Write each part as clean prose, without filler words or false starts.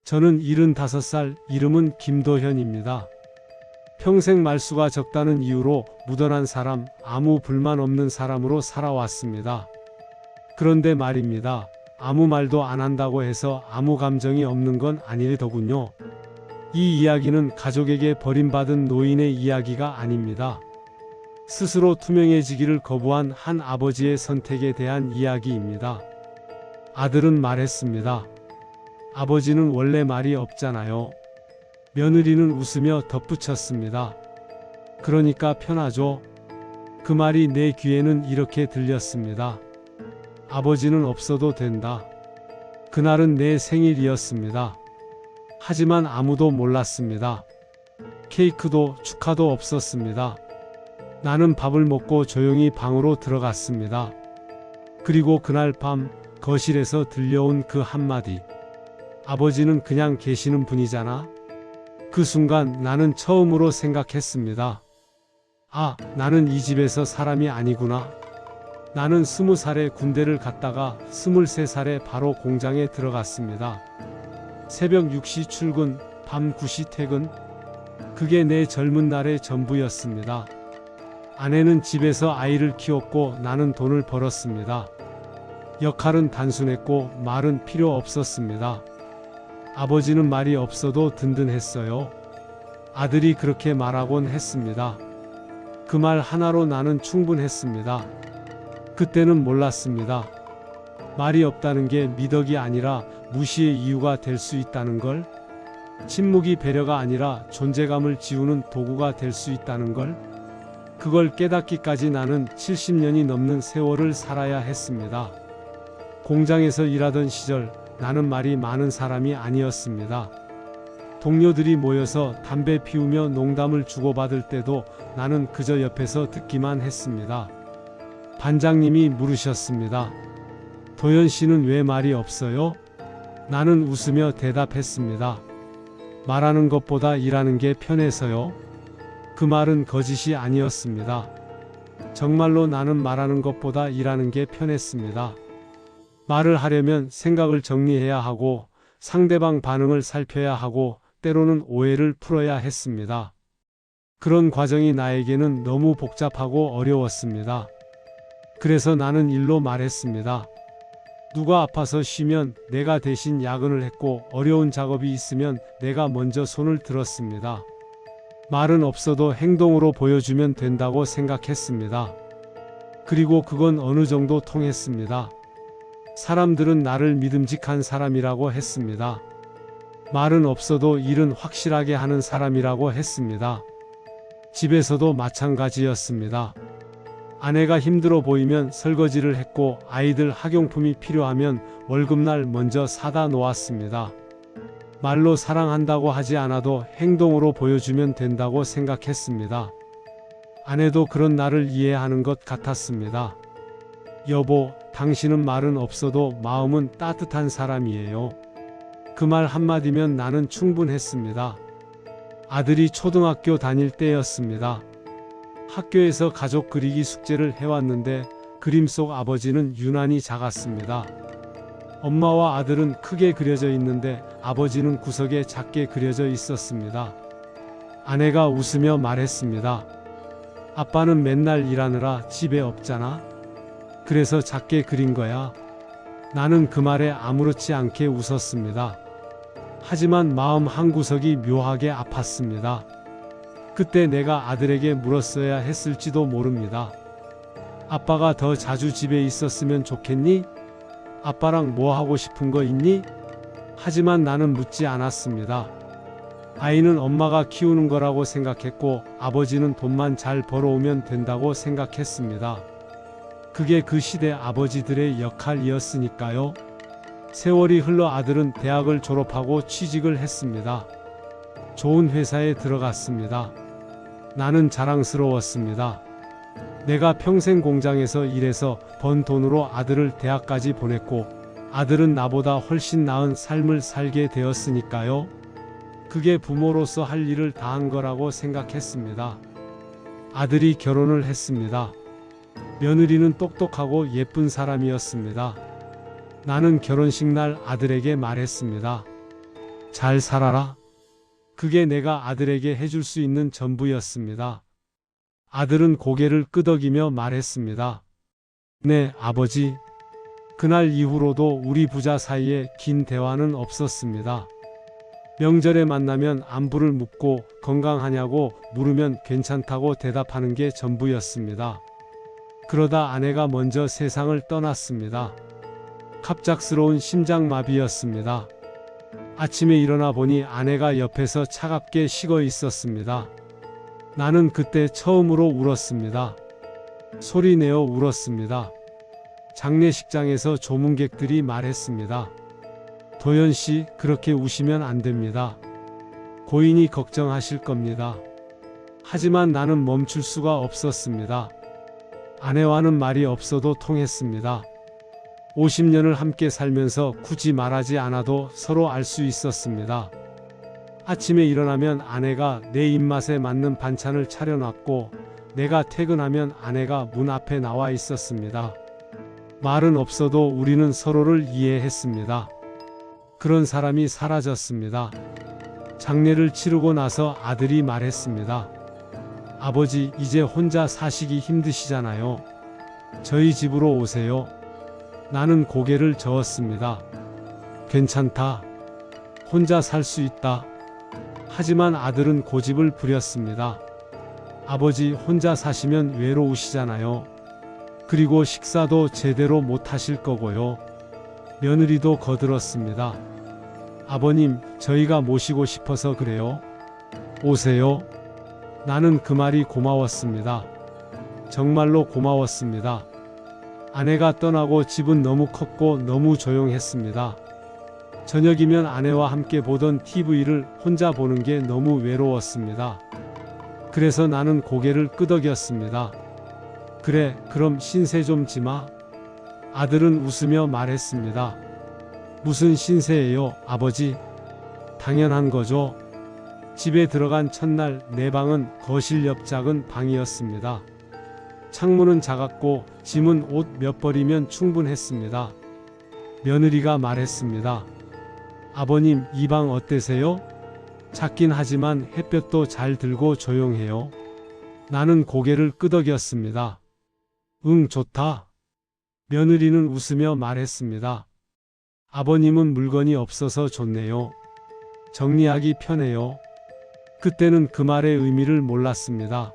저는 75살, 이름은 김도현입니다. 평생 말수가 적다는 이유로 무던한 사람, 아무 불만 없는 사람으로 살아왔습니다. 그런데 말입니다. 아무 말도 안 한다고 해서 아무 감정이 없는 건 아니더군요. 이 이야기는 가족에게 버림받은 노인의 이야기가 아닙니다. 스스로 투명해지기를 거부한 한 아버지의 선택에 대한 이야기입니다. 아들은 말했습니다. 아버지는 원래 말이 없잖아요. 며느리는 웃으며 덧붙였습니다. 그러니까 편하죠. 그 말이 내 귀에는 이렇게 들렸습니다. 아버지는 없어도 된다. 그날은 내 생일이었습니다. 하지만 아무도 몰랐습니다. 케이크도 축하도 없었습니다. 나는 밥을 먹고 조용히 방으로 들어갔습니다. 그리고 그날 밤 거실에서 들려온 그 한마디. 아버지는 그냥 계시는 분이잖아. 그 순간 나는 처음으로 생각했습니다. 아, 나는 이 집에서 사람이 아니구나. 나는 20살에 군대를 갔다가 23살에 바로 공장에 들어갔습니다. 새벽 6시 출근, 밤 9시 퇴근. 그게 내 젊은 날의 전부였습니다. 아내는 집에서 아이를 키웠고 나는 돈을 벌었습니다. 역할은 단순했고 말은 필요 없었습니다. 아버지는 말이 없어도 든든했어요. 아들이 그렇게 말하곤 했습니다. 그 말 하나로 나는 충분했습니다. 그때는 몰랐습니다. 말이 없다는 게 미덕이 아니라 무시의 이유가 될 수 있다는 걸, 침묵이 배려가 아니라 존재감을 지우는 도구가 될 수 있다는 걸, 그걸 깨닫기까지 나는 70년이 넘는 세월을 살아야 했습니다. 공장에서 일하던 시절 나는 말이 많은 사람이 아니었습니다. 동료들이 모여서 담배 피우며 농담을 주고받을 때도 나는 그저 옆에서 듣기만 했습니다. 반장님이 물으셨습니다. 도현 씨는 왜 말이 없어요? 나는 웃으며 대답했습니다. 말하는 것보다 일하는 게 편해서요. 그 말은 거짓이 아니었습니다. 정말로 나는 말하는 것보다 일하는 게 편했습니다. 말을 하려면 생각을 정리해야 하고 상대방 반응을 살펴야 하고 때로는 오해를 풀어야 했습니다. 그런 과정이 나에게는 너무 복잡하고 어려웠습니다. 그래서 나는 일로 말했습니다. 누가 아파서 쉬면 내가 대신 야근을 했고 어려운 작업이 있으면 내가 먼저 손을 들었습니다. 말은 없어도 행동으로 보여주면 된다고 생각했습니다. 그리고 그건 어느 정도 통했습니다. 사람들은 나를 믿음직한 사람이라고 했습니다. 말은 없어도 일은 확실하게 하는 사람이라고 했습니다. 집에서도 마찬가지였습니다. 아내가 힘들어 보이면 설거지를 했고 아이들 학용품이 필요하면 월급날 먼저 사다 놓았습니다. 말로 사랑한다고 하지 않아도 행동으로 보여주면 된다고 생각했습니다. 아내도 그런 나를 이해하는 것 같았습니다. 여보, 당신은 말은 없어도 마음은 따뜻한 사람이에요. 그 말 한마디면 나는 충분했습니다. 아들이 초등학교 다닐 때였습니다. 학교에서 가족 그리기 숙제를 해왔는데 그림 속 아버지는 유난히 작았습니다. 엄마와 아들은 크게 그려져 있는데 아버지는 구석에 작게 그려져 있었습니다. 아내가 웃으며 말했습니다. 아빠는 맨날 일하느라 집에 없잖아. 그래서 작게 그린 거야. 나는 그 말에 아무렇지 않게 웃었습니다. 하지만 마음 한구석이 묘하게 아팠습니다. 그때 내가 아들에게 물었어야 했을지도 모릅니다. 아빠가 더 자주 집에 있었으면 좋겠니? 아빠랑 뭐 하고 싶은 거 있니? 하지만 나는 묻지 않았습니다. 아이는 엄마가 키우는 거라고 생각했고 아버지는 돈만 잘 벌어오면 된다고 생각했습니다. 그게 그 시대 아버지들의 역할이었으니까요. 세월이 흘러 아들은 대학을 졸업하고 취직을 했습니다. 좋은 회사에 들어갔습니다. 나는 자랑스러웠습니다. 내가 평생 공장에서 일해서 번 돈으로 아들을 대학까지 보냈고 아들은 나보다 훨씬 나은 삶을 살게 되었으니까요. 그게 부모로서 할 일을 다한 거라고 생각했습니다. 아들이 결혼을 했습니다. 며느리는 똑똑하고 예쁜 사람이었습니다. 나는 결혼식 날 아들에게 말했습니다. 잘 살아라. 그게 내가 아들에게 해줄 수 있는 전부였습니다. 아들은 고개를 끄덕이며 말했습니다. 네, 아버지. 그날 이후로도 우리 부자 사이에 긴 대화는 없었습니다. 명절에 만나면 안부를 묻고 건강하냐고 물으면 괜찮다고 대답하는 게 전부였습니다. 그러다 아내가 먼저 세상을 떠났습니다. 갑작스러운 심장마비였습니다. 아침에 일어나 보니 아내가 옆에서 차갑게 식어 있었습니다. 나는 그때 처음으로 울었습니다. 소리내어 울었습니다. 장례식장에서 조문객들이 말했습니다. 도연 씨, 그렇게 우시면 안 됩니다. 고인이 걱정하실 겁니다. 하지만 나는 멈출 수가 없었습니다. 아내와는 말이 없어도 통했습니다. 50년을 함께 살면서 굳이 말하지 않아도 서로 알 수 있었습니다. 아침에 일어나면 아내가 내 입맛에 맞는 반찬을 차려놨고, 내가 퇴근하면 아내가 문 앞에 나와 있었습니다. 말은 없어도 우리는 서로를 이해했습니다. 그런 사람이 사라졌습니다. 장례를 치르고 나서 아들이 말했습니다. 아버지, 이제 혼자 사시기 힘드시잖아요. 저희 집으로 오세요. 나는 고개를 저었습니다. 괜찮다. 혼자 살 수 있다. 하지만 아들은 고집을 부렸습니다. 아버지, 혼자 사시면 외로우시잖아요. 그리고 식사도 제대로 못 하실 거고요. 며느리도 거들었습니다. 아버님, 저희가 모시고 싶어서 그래요. 오세요. 나는 그 말이 고마웠습니다. 정말로 고마웠습니다. 아내가 떠나고 집은 너무 컸고 너무 조용했습니다. 저녁이면 아내와 함께 보던 TV를 혼자 보는 게 너무 외로웠습니다. 그래서 나는 고개를 끄덕였습니다. 그래, 그럼 신세 좀 지마. 아들은 웃으며 말했습니다. 무슨 신세예요, 아버지? 당연한 거죠. 집에 들어간 첫날 내 방은 거실 옆 작은 방이었습니다. 창문은 작았고 짐은 옷 몇 벌이면 충분했습니다. 며느리가 말했습니다. 아버님, 이 방 어때세요? 작긴 하지만 햇볕도 잘 들고 조용해요. 나는 고개를 끄덕였습니다. 응, 좋다. 며느리는 웃으며 말했습니다. 아버님은 물건이 없어서 좋네요. 정리하기 편해요. 그때는 그 말의 의미를 몰랐습니다.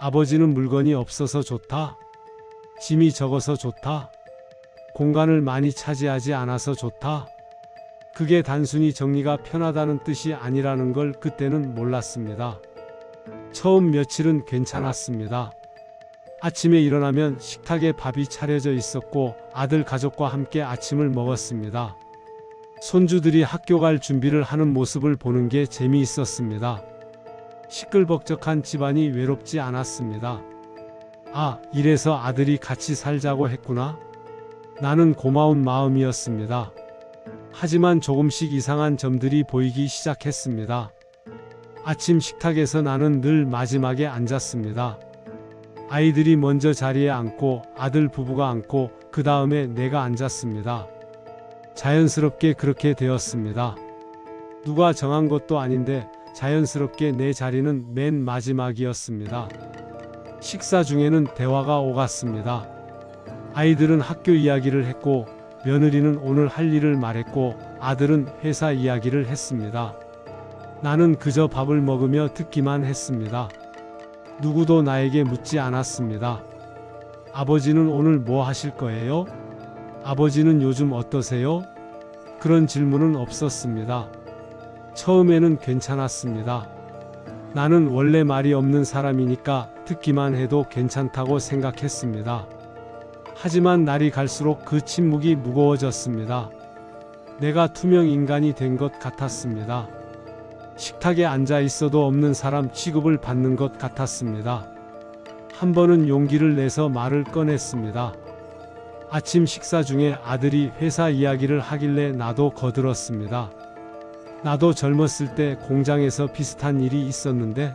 아버지는 물건이 없어서 좋다. 짐이 적어서 좋다. 공간을 많이 차지하지 않아서 좋다. 그게 단순히 정리가 편하다는 뜻이 아니라는 걸 그때는 몰랐습니다. 처음 며칠은 괜찮았습니다. 아침에 일어나면 식탁에 밥이 차려져 있었고 아들 가족과 함께 아침을 먹었습니다. 손주들이 학교 갈 준비를 하는 모습을 보는 게 재미있었습니다. 시끌벅적한 집안이 외롭지 않았습니다. 아, 이래서 아들이 같이 살자고 했구나. 나는 고마운 마음이었습니다. 하지만 조금씩 이상한 점들이 보이기 시작했습니다. 아침 식탁에서 나는 늘 마지막에 앉았습니다. 아이들이 먼저 자리에 앉고 아들 부부가 앉고 그 다음에 내가 앉았습니다. 자연스럽게 그렇게 되었습니다. 누가 정한 것도 아닌데 자연스럽게 내 자리는 맨 마지막이었습니다. 식사 중에는 대화가 오갔습니다. 아이들은 학교 이야기를 했고 며느리는 오늘 할 일을 말했고 아들은 회사 이야기를 했습니다. 나는 그저 밥을 먹으며 듣기만 했습니다. 누구도 나에게 묻지 않았습니다. 아버지는 오늘 뭐 하실 거예요? 아버지는 요즘 어떠세요? 그런 질문은 없었습니다. 처음에는 괜찮았습니다. 나는 원래 말이 없는 사람이니까 듣기만 해도 괜찮다고 생각했습니다. 하지만 날이 갈수록 그 침묵이 무거워졌습니다. 내가 투명 인간이 된 것 같았습니다. 식탁에 앉아 있어도 없는 사람 취급을 받는 것 같았습니다. 한 번은 용기를 내서 말을 꺼냈습니다. 아침 식사 중에 아들이 회사 이야기를 하길래 나도 거들었습니다. 나도 젊었을 때 공장에서 비슷한 일이 있었는데,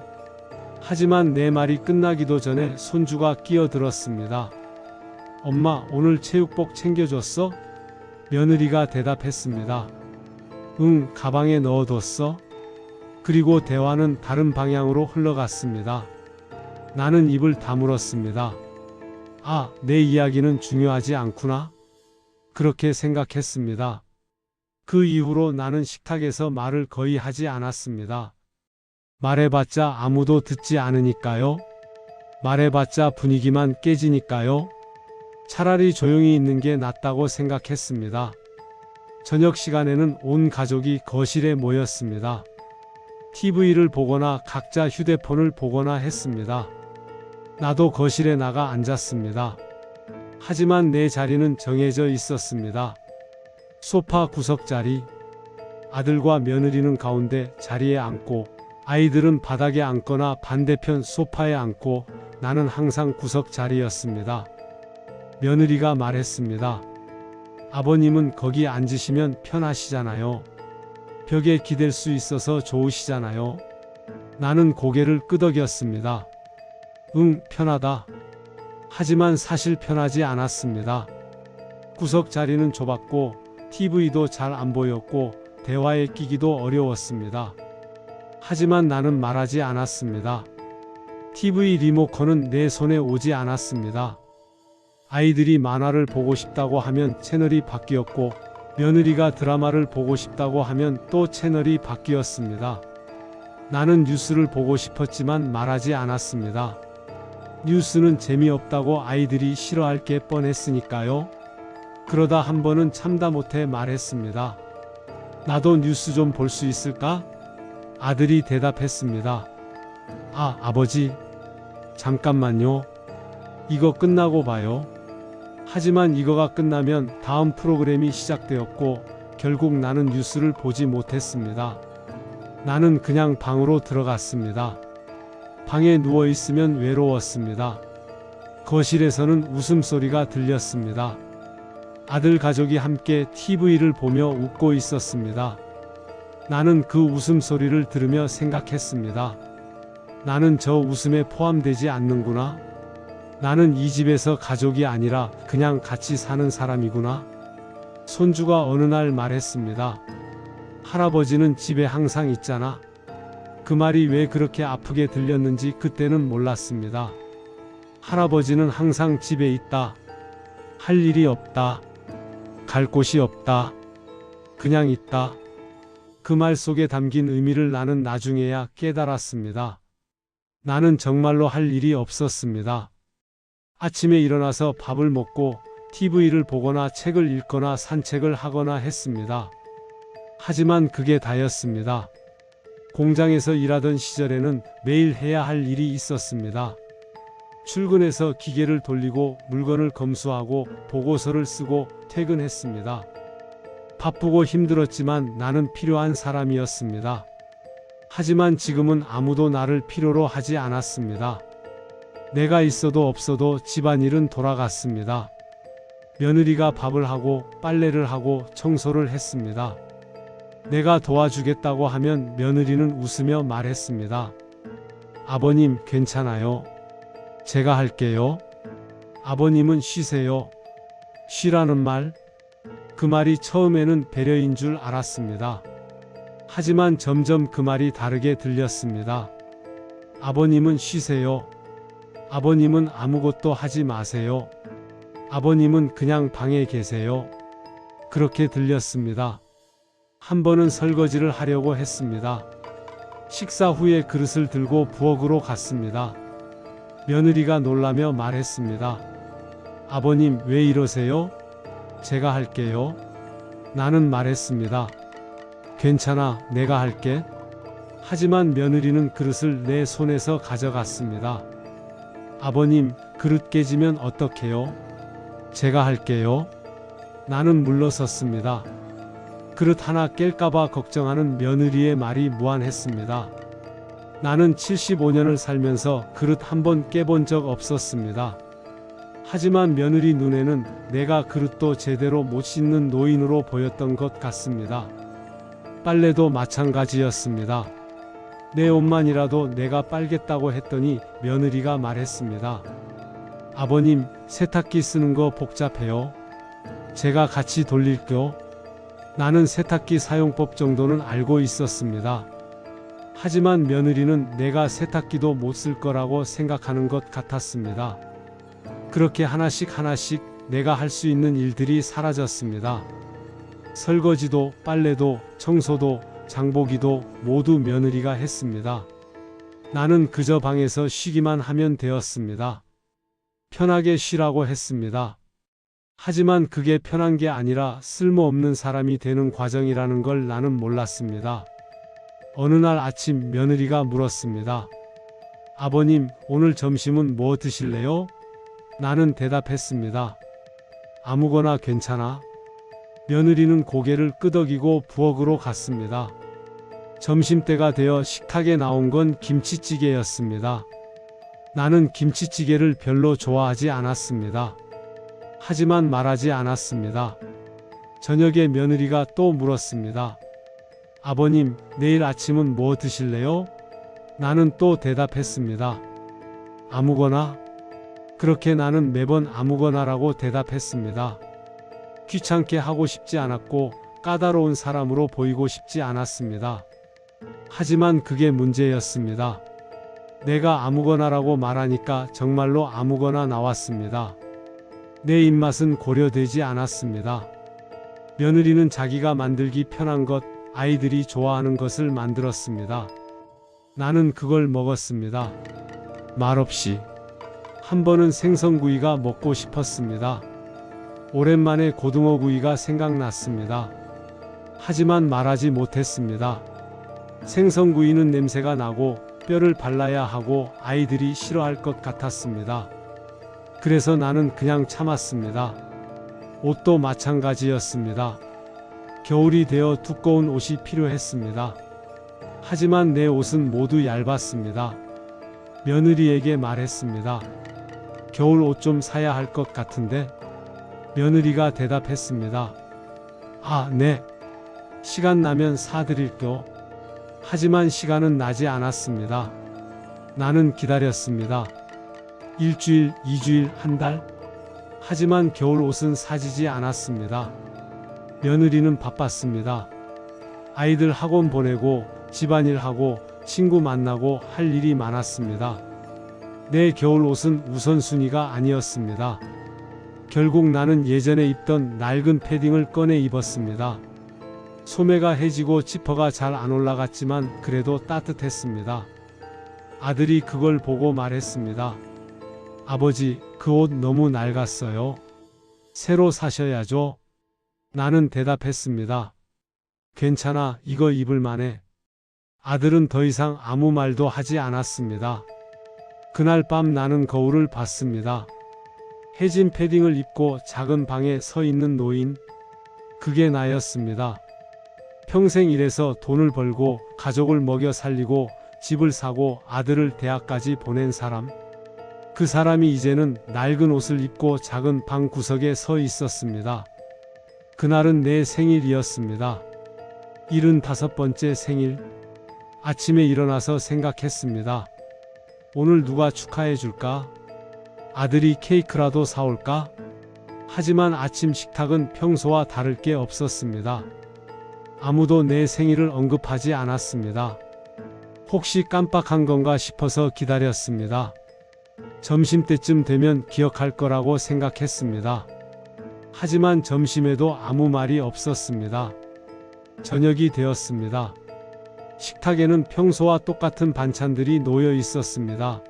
하지만 내 말이 끝나기도 전에 손주가 끼어들었습니다. 엄마, 오늘 체육복 챙겨줬어? 며느리가 대답했습니다. 응, 가방에 넣어뒀어. 그리고 대화는 다른 방향으로 흘러갔습니다. 나는 입을 다물었습니다. 아, 내 이야기는 중요하지 않구나. 그렇게 생각했습니다. 그 이후로 나는 식탁에서 말을 거의 하지 않았습니다. 말해봤자 아무도 듣지 않으니까요. 말해봤자 분위기만 깨지니까요. 차라리 조용히 있는 게 낫다고 생각했습니다. 저녁 시간에는 온 가족이 거실에 모였습니다. TV를 보거나 각자 휴대폰을 보거나 했습니다. 나도 거실에 나가 앉았습니다. 하지만 내 자리는 정해져 있었습니다. 소파 구석자리. 아들과 며느리는 가운데 자리에 앉고 아이들은 바닥에 앉거나 반대편 소파에 앉고 나는 항상 구석 자리였습니다. 며느리가 말했습니다. 아버님은 거기 앉으시면 편하시잖아요. 벽에 기댈 수 있어서 좋으시잖아요. 나는 고개를 끄덕였습니다. 응, 편하다. 하지만 사실 편하지 않았습니다. 구석 자리는 좁았고 TV도 잘 안 보였고 대화에 끼기도 어려웠습니다. 하지만 나는 말하지 않았습니다. TV 리모컨은 내 손에 오지 않았습니다. 아이들이 만화를 보고 싶다고 하면 채널이 바뀌었고 며느리가 드라마를 보고 싶다고 하면 또 채널이 바뀌었습니다. 나는 뉴스를 보고 싶었지만 말하지 않았습니다. 뉴스는 재미없다고 아이들이 싫어할 게 뻔했으니까요. 그러다 한 번은 참다 못해 말했습니다. 나도 뉴스 좀 볼 수 있을까? 아들이 대답했습니다. 아, 아버지. 잠깐만요. 이거 끝나고 봐요. 하지만 이거가 끝나면 다음 프로그램이 시작되었고 결국 나는 뉴스를 보지 못했습니다. 나는 그냥 방으로 들어갔습니다. 방에 누워 있으면 외로웠습니다. 거실에서는 웃음소리가 들렸습니다. 아들 가족이 함께 TV를 보며 웃고 있었습니다. 나는 그 웃음소리를 들으며 생각했습니다. 나는 저 웃음에 포함되지 않는구나. 나는 이 집에서 가족이 아니라 그냥 같이 사는 사람이구나. 손주가 어느 날 말했습니다. 할아버지는 집에 항상 있잖아. 그 말이 왜 그렇게 아프게 들렸는지 그때는 몰랐습니다. 할아버지는 항상 집에 있다. 할 일이 없다. 갈 곳이 없다. 그냥 있다. 그 말 속에 담긴 의미를 나는 나중에야 깨달았습니다. 나는 정말로 할 일이 없었습니다. 아침에 일어나서 밥을 먹고 TV를 보거나 책을 읽거나 산책을 하거나 했습니다. 하지만 그게 다였습니다. 공장에서 일하던 시절에는 매일 해야 할 일이 있었습니다. 출근해서 기계를 돌리고 물건을 검수하고 보고서를 쓰고 퇴근했습니다. 바쁘고 힘들었지만 나는 필요한 사람이었습니다. 하지만 지금은 아무도 나를 필요로 하지 않았습니다. 내가 있어도 없어도 집안일은 돌아갔습니다. 며느리가 밥을 하고 빨래를 하고 청소를 했습니다. 내가 도와주겠다고 하면 며느리는 웃으며 말했습니다. 아버님, 괜찮아요. 제가 할게요. 아버님은 쉬세요. 쉬라는 말? 그 말이 처음에는 배려인 줄 알았습니다. 하지만 점점 그 말이 다르게 들렸습니다. 아버님은 쉬세요. 아버님은 아무것도 하지 마세요. 아버님은 그냥 방에 계세요. 그렇게 들렸습니다. 한 번은 설거지를 하려고 했습니다. 식사 후에 그릇을 들고 부엌으로 갔습니다. 며느리가 놀라며 말했습니다. 아버님, 왜 이러세요? 제가 할게요. 나는 말했습니다. 괜찮아, 내가 할게. 하지만 며느리는 그릇을 내 손에서 가져갔습니다. 아버님, 그릇 깨지면 어떡해요? 제가 할게요. 나는 물러섰습니다. 그릇 하나 깰까봐 걱정하는 며느리의 말이 무안했습니다. 나는 75년을 살면서 그릇 한 번 깨본 적 없었습니다. 하지만 며느리 눈에는 내가 그릇도 제대로 못 씻는 노인으로 보였던 것 같습니다. 빨래도 마찬가지였습니다. 내 옷만이라도 내가 빨겠다고 했더니 며느리가 말했습니다. 아버님, 세탁기 쓰는 거 복잡해요. 제가 같이 돌릴게요. 나는 세탁기 사용법 정도는 알고 있었습니다. 하지만 며느리는 내가 세탁기도 못 쓸 거라고 생각하는 것 같았습니다. 그렇게 하나씩 하나씩 내가 할 수 있는 일들이 사라졌습니다. 설거지도, 빨래도, 청소도, 장보기도 모두 며느리가 했습니다. 나는 그저 방에서 쉬기만 하면 되었습니다. 편하게 쉬라고 했습니다. 하지만 그게 편한 게 아니라 쓸모없는 사람이 되는 과정이라는 걸 나는 몰랐습니다. 어느 날 아침 며느리가 물었습니다. 아버님, 오늘 점심은 뭐 드실래요? 나는 대답했습니다. 아무거나 괜찮아. 며느리는 고개를 끄덕이고 부엌으로 갔습니다. 점심때가 되어 식탁에 나온 건 김치찌개였습니다. 나는 김치찌개를 별로 좋아하지 않았습니다. 하지만 말하지 않았습니다. 저녁에 며느리가 또 물었습니다. 아버님, 내일 아침은 뭐 드실래요? 나는 또 대답했습니다. 아무거나. 그렇게 나는 매번 아무거나라고 대답했습니다. 귀찮게 하고 싶지 않았고 까다로운 사람으로 보이고 싶지 않았습니다. 하지만 그게 문제였습니다. 내가 아무거나라고 말하니까 정말로 아무거나 나왔습니다. 내 입맛은 고려되지 않았습니다. 며느리는 자기가 만들기 편한 것, 아이들이 좋아하는 것을 만들었습니다. 나는 그걸 먹었습니다. 말없이. 한 번은 생선구이가 먹고 싶었습니다. 오랜만에 고등어구이가 생각났습니다. 하지만 말하지 못했습니다. 생선구이는 냄새가 나고 뼈를 발라야 하고 아이들이 싫어할 것 같았습니다. 그래서 나는 그냥 참았습니다. 옷도 마찬가지였습니다. 겨울이 되어 두꺼운 옷이 필요했습니다. 하지만 내 옷은 모두 얇았습니다. 며느리에게 말했습니다. 겨울 옷 좀 사야 할 것 같은데? 며느리가 대답했습니다. 아, 네. 시간 나면 사드릴게요. 하지만 시간은 나지 않았습니다. 나는 기다렸습니다. 일주일, 2주일, 한 달? 하지만 겨울 옷은 사지지 않았습니다. 며느리는 바빴습니다. 아이들 학원 보내고 집안일하고 친구 만나고 할 일이 많았습니다. 내 겨울 옷은 우선순위가 아니었습니다. 결국 나는 예전에 입던 낡은 패딩을 꺼내 입었습니다. 소매가 해지고 지퍼가 잘 안 올라갔지만 그래도 따뜻했습니다. 아들이 그걸 보고 말했습니다. 아버지, 그 옷 너무 낡았어요. 새로 사셔야죠. 나는 대답했습니다. 괜찮아, 이거 입을 만해. 아들은 더 이상 아무 말도 하지 않았습니다. 그날 밤 나는 거울을 봤습니다. 해진 패딩을 입고 작은 방에 서 있는 노인. 그게 나였습니다. 평생 일해서 돈을 벌고 가족을 먹여 살리고 집을 사고 아들을 대학까지 보낸 사람. 그 사람이 이제는 낡은 옷을 입고 작은 방 구석에 서 있었습니다. 그날은 내 생일이었습니다. 75번째 생일. 아침에 일어나서 생각했습니다. 오늘 누가 축하해 줄까? 아들이 케이크라도 사올까? 하지만 아침 식탁은 평소와 다를 게 없었습니다. 아무도 내 생일을 언급하지 않았습니다. 혹시 깜빡한 건가 싶어서 기다렸습니다. 점심때쯤 되면 기억할 거라고 생각했습니다. 하지만 점심에도 아무 말이 없었습니다. 저녁이 되었습니다. 식탁에는 평소와 똑같은 반찬들이 놓여 있었습니다.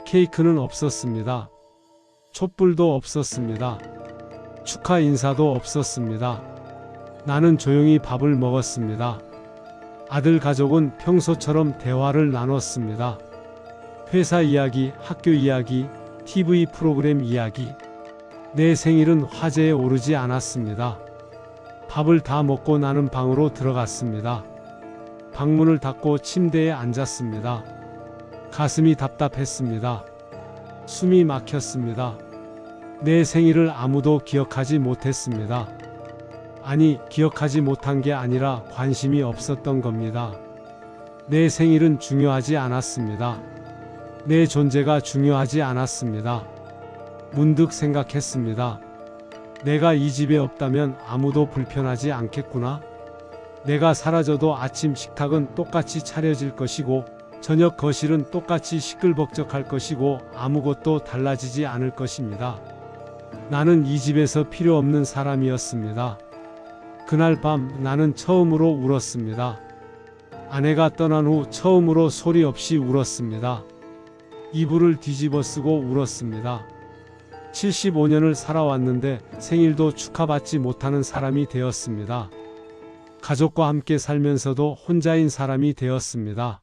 케이크는 없었습니다. 촛불도 없었습니다. 축하 인사도 없었습니다. 나는 조용히 밥을 먹었습니다. 아들 가족은 평소처럼 대화를 나눴습니다. 회사 이야기, 학교 이야기, TV 프로그램 이야기. 내 생일은 화제에 오르지 않았습니다. 밥을 다 먹고 나는 방으로 들어갔습니다. 방문을 닫고 침대에 앉았습니다. 가슴이 답답했습니다. 숨이 막혔습니다. 내 생일을 아무도 기억하지 못했습니다. 아니, 기억하지 못한 게 아니라 관심이 없었던 겁니다. 내 생일은 중요하지 않았습니다. 내 존재가 중요하지 않았습니다. 문득 생각했습니다. 내가 이 집에 없다면 아무도 불편하지 않겠구나. 내가 사라져도 아침 식탁은 똑같이 차려질 것이고 저녁 거실은 똑같이 시끌벅적할 것이고 아무것도 달라지지 않을 것입니다. 나는 이 집에서 필요 없는 사람이었습니다. 그날 밤 나는 처음으로 울었습니다. 아내가 떠난 후 처음으로 소리 없이 울었습니다. 이불을 뒤집어 쓰고 울었습니다. 75년을 살아왔는데 생일도 축하받지 못하는 사람이 되었습니다. 가족과 함께 살면서도 혼자인 사람이 되었습니다.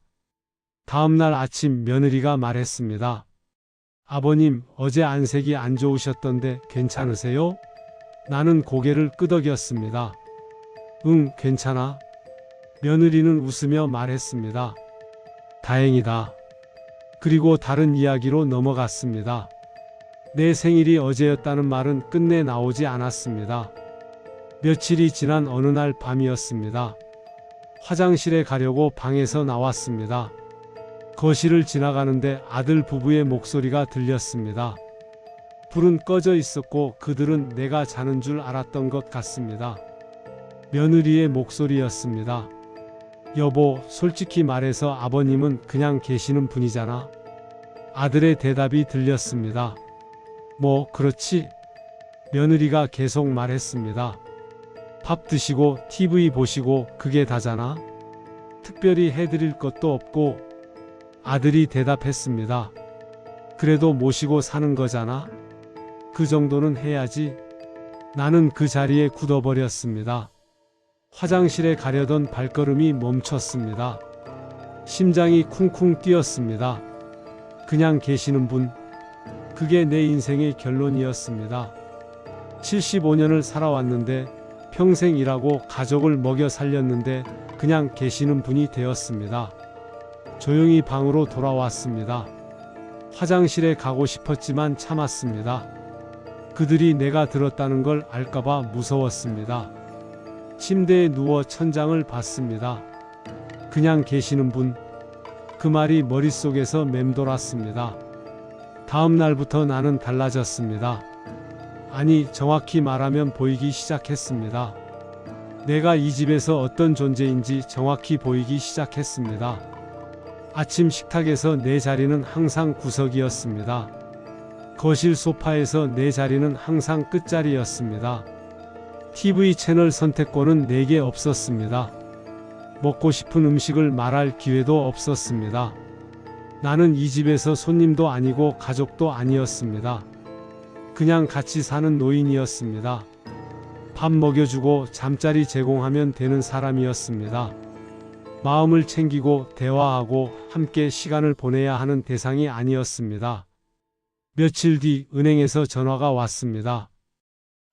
다음 날 아침 며느리가 말했습니다. 아버님, 어제 안색이 안 좋으셨던데 괜찮으세요? 나는 고개를 끄덕였습니다. 응, 괜찮아. 며느리는 웃으며 말했습니다. 다행이다. 그리고 다른 이야기로 넘어갔습니다. 내 생일이 어제였다는 말은 끝내 나오지 않았습니다. 며칠이 지난 어느 날 밤이었습니다. 화장실에 가려고 방에서 나왔습니다. 거실을 지나가는데 아들 부부의 목소리가 들렸습니다. 불은 꺼져 있었고 그들은 내가 자는 줄 알았던 것 같습니다. 며느리의 목소리였습니다. 여보, 솔직히 말해서 아버님은 그냥 계시는 분이잖아. 아들의 대답이 들렸습니다. 뭐, 그렇지. 며느리가 계속 말했습니다. 밥 드시고 TV 보시고 그게 다잖아. 특별히 해드릴 것도 없고. 아들이 대답했습니다. 그래도 모시고 사는 거잖아. 그 정도는 해야지. 나는 그 자리에 굳어버렸습니다. 화장실에 가려던 발걸음이 멈췄습니다. 심장이 쿵쿵 뛰었습니다. 그냥 계시는 분. 그게 내 인생의 결론이었습니다. 75년을 살아왔는데 평생 일하고 가족을 먹여 살렸는데 그냥 계시는 분이 되었습니다. 조용히 방으로 돌아왔습니다. 화장실에 가고 싶었지만 참았습니다. 그들이 내가 들었다는 걸 알까봐 무서웠습니다. 침대에 누워 천장을 봤습니다. 그냥 계시는 분. 그 말이 머릿속에서 맴돌았습니다. 다음 날부터 나는 달라졌습니다. 아니, 정확히 말하면 보이기 시작했습니다. 내가 이 집에서 어떤 존재인지 정확히 보이기 시작했습니다. 아침 식탁에서 내 자리는 항상 구석이었습니다. 거실 소파에서 내 자리는 항상 끝자리였습니다. TV 채널 선택권은 내게 없었습니다. 먹고 싶은 음식을 말할 기회도 없었습니다. 나는 이 집에서 손님도 아니고 가족도 아니었습니다. 그냥 같이 사는 노인이었습니다. 밥 먹여주고 잠자리 제공하면 되는 사람이었습니다. 마음을 챙기고 대화하고 함께 시간을 보내야 하는 대상이 아니었습니다. 며칠 뒤 은행에서 전화가 왔습니다.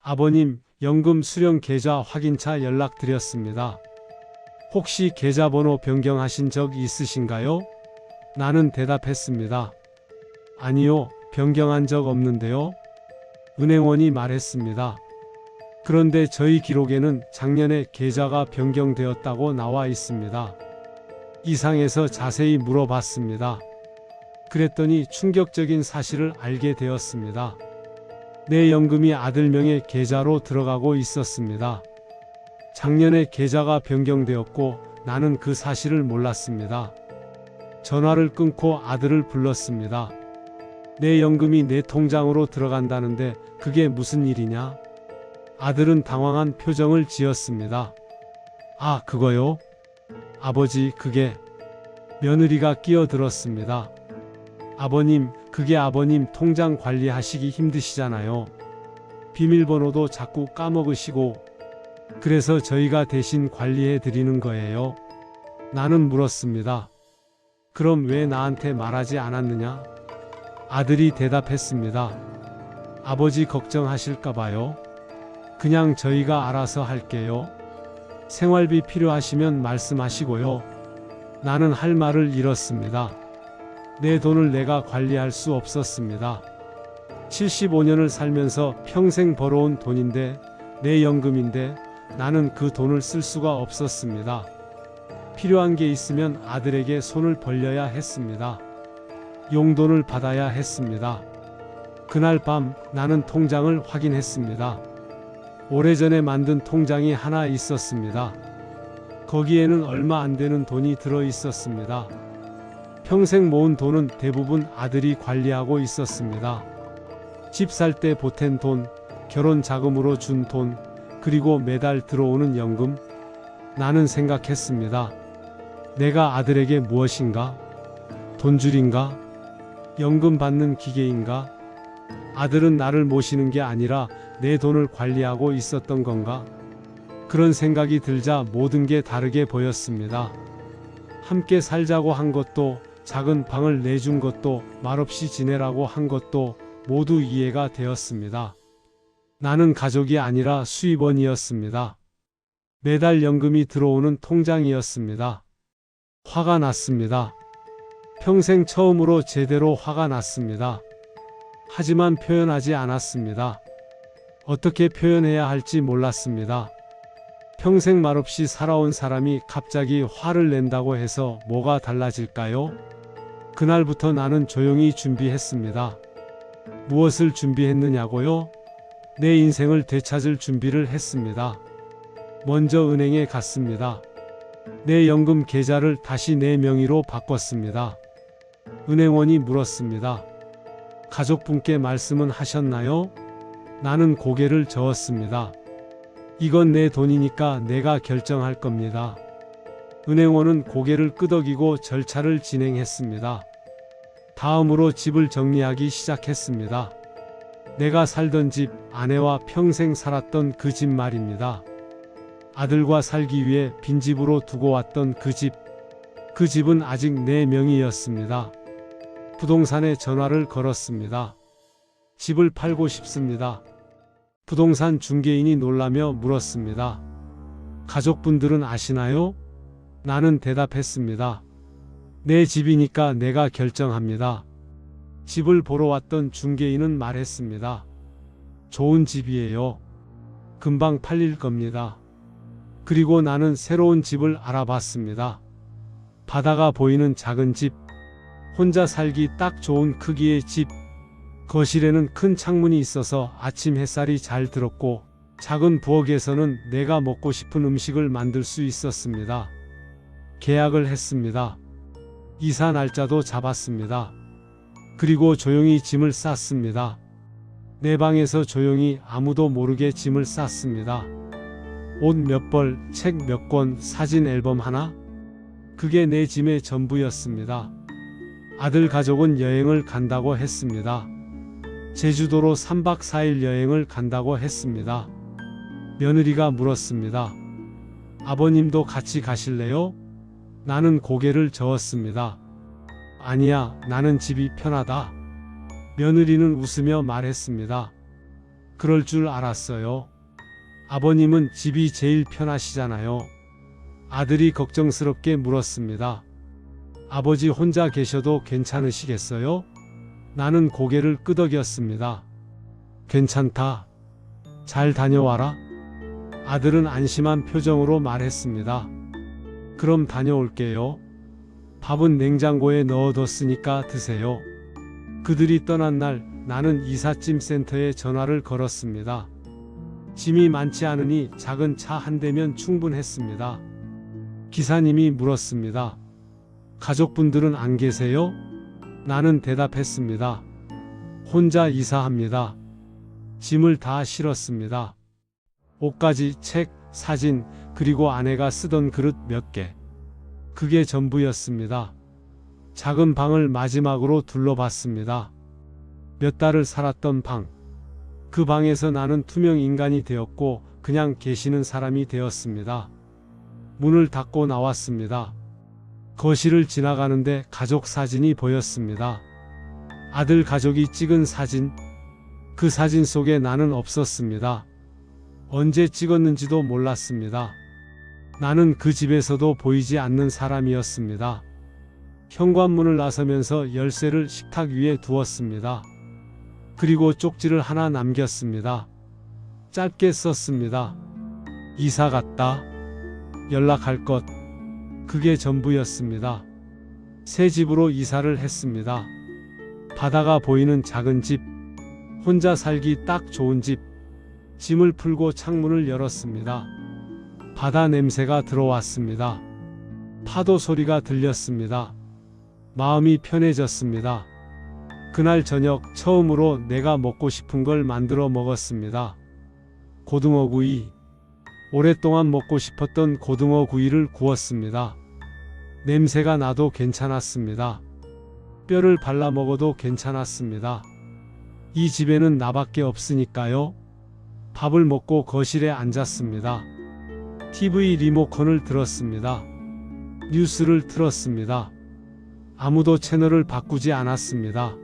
아버님, 연금 수령 계좌 확인차 연락드렸습니다. 혹시 계좌번호 변경하신 적 있으신가요? 나는 대답했습니다. 아니요, 변경한 적 없는데요. 은행원이 말했습니다. 그런데 저희 기록에는 작년에 계좌가 변경되었다고 나와 있습니다. 이상해서 자세히 물어봤습니다. 그랬더니 충격적인 사실을 알게 되었습니다. 내 연금이 아들 명의 계좌로 들어가고 있었습니다. 작년에 계좌가 변경되었고 나는 그 사실을 몰랐습니다. 전화를 끊고 아들을 불렀습니다. 내 연금이 내 통장으로 들어간다는데 그게 무슨 일이냐? 아들은 당황한 표정을 지었습니다. 아, 그거요? 아버지, 그게... 며느리가 끼어들었습니다. 아버님, 그게 아버님 통장 관리하시기 힘드시잖아요. 비밀번호도 자꾸 까먹으시고. 그래서 저희가 대신 관리해 드리는 거예요. 나는 물었습니다. 그럼 왜 나한테 말하지 않았느냐? 아들이 대답했습니다. 아버지 걱정하실까봐요. 그냥 저희가 알아서 할게요. 생활비 필요하시면 말씀하시고요. 나는 할 말을 잃었습니다. 내 돈을 내가 관리할 수 없었습니다. 75년을 살면서 평생 벌어온 돈인데, 내 연금인데 나는 그 돈을 쓸 수가 없었습니다. 필요한 게 있으면 아들에게 손을 벌려야 했습니다. 용돈을 받아야 했습니다. 그날 밤 나는 통장을 확인했습니다. 오래전에 만든 통장이 하나 있었습니다. 거기에는 얼마 안 되는 돈이 들어 있었습니다. 평생 모은 돈은 대부분 아들이 관리하고 있었습니다. 집 살 때 보탠 돈, 결혼 자금으로 준 돈, 그리고 매달 들어오는 연금. 나는 생각했습니다. 내가 아들에게 무엇인가? 돈줄인가? 연금 받는 기계인가? 아들은 나를 모시는 게 아니라 내 돈을 관리하고 있었던 건가? 그런 생각이 들자 모든 게 다르게 보였습니다. 함께 살자고 한 것도, 작은 방을 내준 것도, 말없이 지내라고 한 것도 모두 이해가 되었습니다. 나는 가족이 아니라 수입원이었습니다. 매달 연금이 들어오는 통장이었습니다. 화가 났습니다. 평생 처음으로 제대로 화가 났습니다. 하지만 표현하지 않았습니다. 어떻게 표현해야 할지 몰랐습니다. 평생 말없이 살아온 사람이 갑자기 화를 낸다고 해서 뭐가 달라질까요? 그날부터 나는 조용히 준비했습니다. 무엇을 준비했느냐고요? 내 인생을 되찾을 준비를 했습니다. 먼저 은행에 갔습니다. 내 연금 계좌를 다시 내 명의로 바꿨습니다. 은행원이 물었습니다. 가족분께 말씀은 하셨나요? 나는 고개를 저었습니다. 이건 내 돈이니까 내가 결정할 겁니다. 은행원은 고개를 끄덕이고 절차를 진행했습니다. 다음으로 집을 정리하기 시작했습니다. 내가 살던 집, 아내와 평생 살았던 그 집 말입니다. 아들과 살기 위해 빈집으로 두고 왔던 그 집. 그 집은 아직 내 명의였습니다. 부동산에 전화를 걸었습니다. 집을 팔고 싶습니다. 부동산 중개인이 놀라며 물었습니다. 가족분들은 아시나요? 나는 대답했습니다. 내 집이니까 내가 결정합니다. 집을 보러 왔던 중개인은 말했습니다. 좋은 집이에요. 금방 팔릴 겁니다. 그리고 나는 새로운 집을 알아봤습니다. 바다가 보이는 작은 집, 혼자 살기 딱 좋은 크기의 집, 거실에는 큰 창문이 있어서 아침 햇살이 잘 들었고 작은 부엌에서는 내가 먹고 싶은 음식을 만들 수 있었습니다. 계약을 했습니다. 이사 날짜도 잡았습니다. 그리고 조용히 짐을 쌌습니다. 내 방에서 조용히 아무도 모르게 짐을 쌌습니다. 옷 몇 벌, 책 몇 권, 사진 앨범 하나? 그게 내 짐의 전부였습니다. 아들 가족은 여행을 간다고 했습니다. 제주도로 3박 4일 여행을 간다고 했습니다. 며느리가 물었습니다. 아버님도 같이 가실래요? 나는 고개를 저었습니다. 아니야, 나는 집이 편하다. 며느리는 웃으며 말했습니다. 그럴 줄 알았어요. 아버님은 집이 제일 편하시잖아요. 아들이 걱정스럽게 물었습니다. 아버지 혼자 계셔도 괜찮으시겠어요? 나는 고개를 끄덕였습니다. 괜찮다. 잘 다녀와라. 아들은 안심한 표정으로 말했습니다. 그럼 다녀올게요. 밥은 냉장고에 넣어뒀으니까 드세요. 그들이 떠난 날 나는 이삿짐 센터에 전화를 걸었습니다. 짐이 많지 않으니 작은 차 한 대면 충분했습니다. 기사님이 물었습니다. 가족분들은 안 계세요? 나는 대답했습니다. 혼자 이사합니다. 짐을 다 실었습니다. 옷가지, 책, 사진, 그리고 아내가 쓰던 그릇 몇 개. 그게 전부였습니다. 작은 방을 마지막으로 둘러봤습니다. 몇 달을 살았던 방. 그 방에서 나는 투명 인간이 되었고 그냥 계시는 사람이 되었습니다. 문을 닫고 나왔습니다. 거실을 지나가는데 가족 사진이 보였습니다. 아들 가족이 찍은 사진. 그 사진 속에 나는 없었습니다. 언제 찍었는지도 몰랐습니다. 나는 그 집에서도 보이지 않는 사람이었습니다. 현관문을 나서면서 열쇠를 식탁 위에 두었습니다. 그리고 쪽지를 하나 남겼습니다. 짧게 썼습니다. 이사 갔다. 연락할 것. 그게 전부였습니다. 새 집으로 이사를 했습니다. 바다가 보이는 작은 집. 혼자 살기 딱 좋은 집. 짐을 풀고 창문을 열었습니다. 바다 냄새가 들어왔습니다. 파도 소리가 들렸습니다. 마음이 편해졌습니다. 그날 저녁 처음으로 내가 먹고 싶은 걸 만들어 먹었습니다. 고등어구이. 오랫동안 먹고 싶었던 고등어구이를 구웠습니다. 냄새가 나도 괜찮았습니다. 뼈를 발라 먹어도 괜찮았습니다. 이 집에는 나밖에 없으니까요. 밥을 먹고 거실에 앉았습니다. TV 리모컨을 들었습니다. 뉴스를 틀었습니다. 아무도 채널을 바꾸지 않았습니다.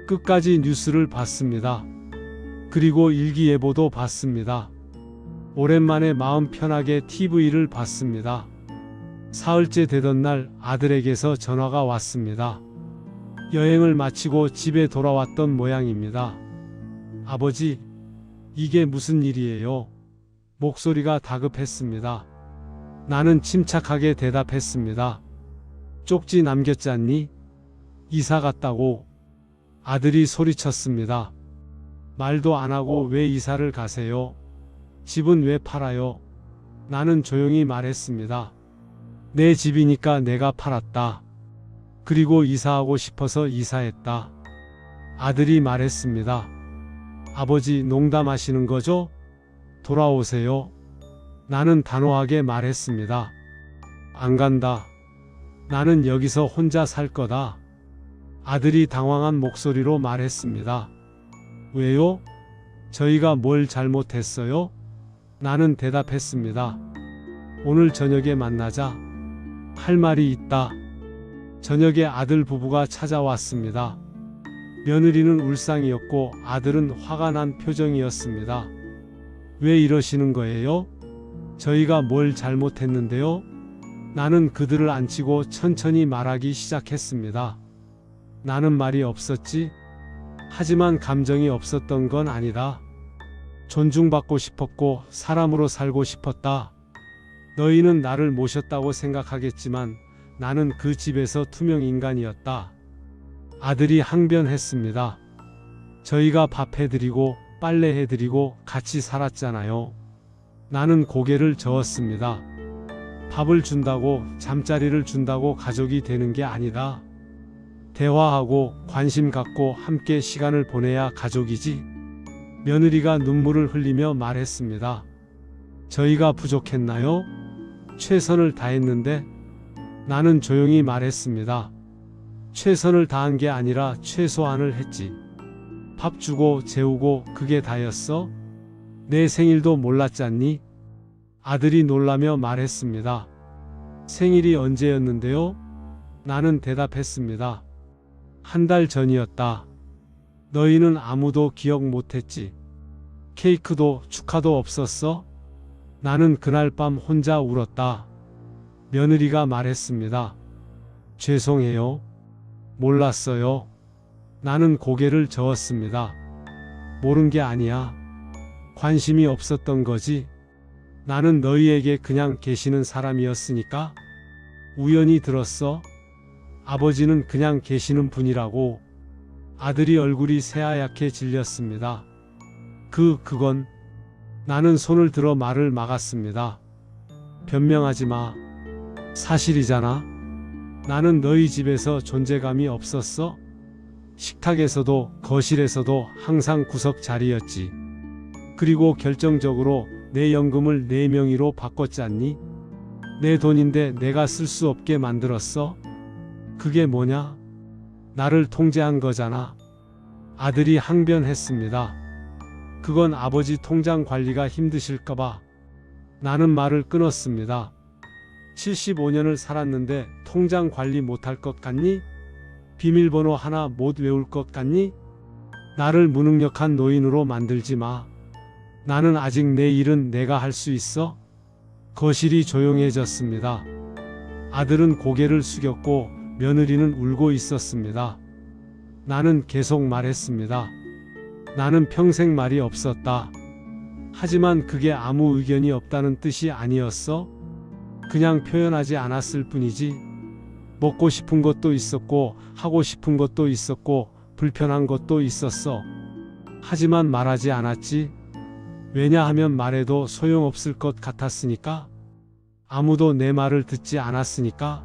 끝까지 뉴스를 봤습니다. 그리고 일기예보도 봤습니다. 오랜만에 마음 편하게 TV를 봤습니다. 사흘째 되던 날 아들에게서 전화가 왔습니다. 여행을 마치고 집에 돌아왔던 모양입니다. 아버지, 이게 무슨 일이에요? 목소리가 다급했습니다. 나는 침착하게 대답했습니다. 쪽지 남겼잖니? 이사 갔다고. 아들이 소리쳤습니다. 말도 안 하고 왜 이사를 가세요? 집은 왜 팔아요? 나는 조용히 말했습니다. 내 집이니까 내가 팔았다. 그리고 이사하고 싶어서 이사했다. 아들이 말했습니다. 아버지, 농담하시는 거죠? 돌아오세요. 나는 단호하게 말했습니다. 안 간다. 나는 여기서 혼자 살 거다. 아들이 당황한 목소리로 말했습니다. 왜요? 저희가 뭘 잘못했어요? 나는 대답했습니다. 오늘 저녁에 만나자. 할 말이 있다. 저녁에 아들 부부가 찾아왔습니다. 며느리는 울상이었고 아들은 화가 난 표정이었습니다. 왜 이러시는 거예요? 저희가 뭘 잘못했는데요? 나는 그들을 앉히고 천천히 말하기 시작했습니다. 나는 말이 없었지. 하지만 감정이 없었던 건 아니다. 존중받고 싶었고 사람으로 살고 싶었다. 너희는 나를 모셨다고 생각하겠지만 나는 그 집에서 투명 인간이었다. 아들이 항변했습니다. 저희가 밥 해드리고 빨래 해드리고 같이 살았잖아요. 나는 고개를 저었습니다. 밥을 준다고 잠자리를 준다고 가족이 되는 게 아니다. 대화하고 관심 갖고 함께 시간을 보내야 가족이지. 며느리가 눈물을 흘리며 말했습니다. 저희가 부족했나요? 최선을 다했는데. 나는 조용히 말했습니다. 최선을 다한 게 아니라 최소한을 했지. 밥 주고 재우고 그게 다였어? 내 생일도 몰랐잖니? 아들이 놀라며 말했습니다. 생일이 언제였는데요? 나는 대답했습니다. 한 달 전이었다. 너희는 아무도 기억 못했지. 케이크도 축하도 없었어? 나는 그날 밤 혼자 울었다. 며느리가 말했습니다. 죄송해요. 몰랐어요. 나는 고개를 저었습니다. 모른 게 아니야. 관심이 없었던 거지. 나는 너희에게 그냥 계시는 사람이었으니까. 우연히 들었어. 아버지는 그냥 계시는 분이라고. 아들이 얼굴이 새하얗게 질렸습니다. 그건. 나는 손을 들어 말을 막았습니다. 변명하지 마. 사실이잖아. 나는 너희 집에서 존재감이 없었어? 식탁에서도 거실에서도 항상 구석 자리였지. 그리고 결정적으로 내 연금을 내 명의로 바꿨잖니? 내 돈인데 내가 쓸 수 없게 만들었어? 그게 뭐냐? 나를 통제한 거잖아. 아들이 항변했습니다. 그건 아버지 통장 관리가 힘드실까봐. 나는 말을 끊었습니다. 75년을 살았는데 통장 관리 못할 것 같니? 비밀번호 하나 못 외울 것 같니? 나를 무능력한 노인으로 만들지 마. 나는 아직 내 일은 내가 할 수 있어. 거실이 조용해졌습니다. 아들은 고개를 숙였고 며느리는 울고 있었습니다. 나는 계속 말했습니다. 나는 평생 말이 없었다. 하지만 그게 아무 의견이 없다는 뜻이 아니었어. 그냥 표현하지 않았을 뿐이지. 먹고 싶은 것도 있었고 하고 싶은 것도 있었고 불편한 것도 있었어. 하지만 말하지 않았지. 왜냐하면 말해도 소용없을 것 같았으니까. 아무도 내 말을 듣지 않았으니까.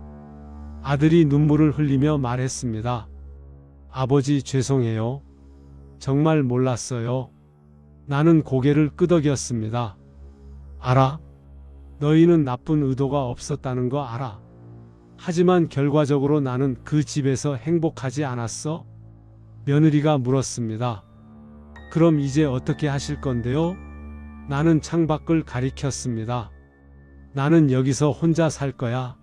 아들이 눈물을 흘리며 말했습니다. 아버지, 죄송해요. 정말 몰랐어요. 나는 고개를 끄덕였습니다. 알아. 너희는 나쁜 의도가 없었다는 거 알아. 하지만 결과적으로 나는 그 집에서 행복하지 않았어? 며느리가 물었습니다. 그럼 이제 어떻게 하실 건데요? 나는 창밖을 가리켰습니다. 나는 여기서 혼자 살 거야.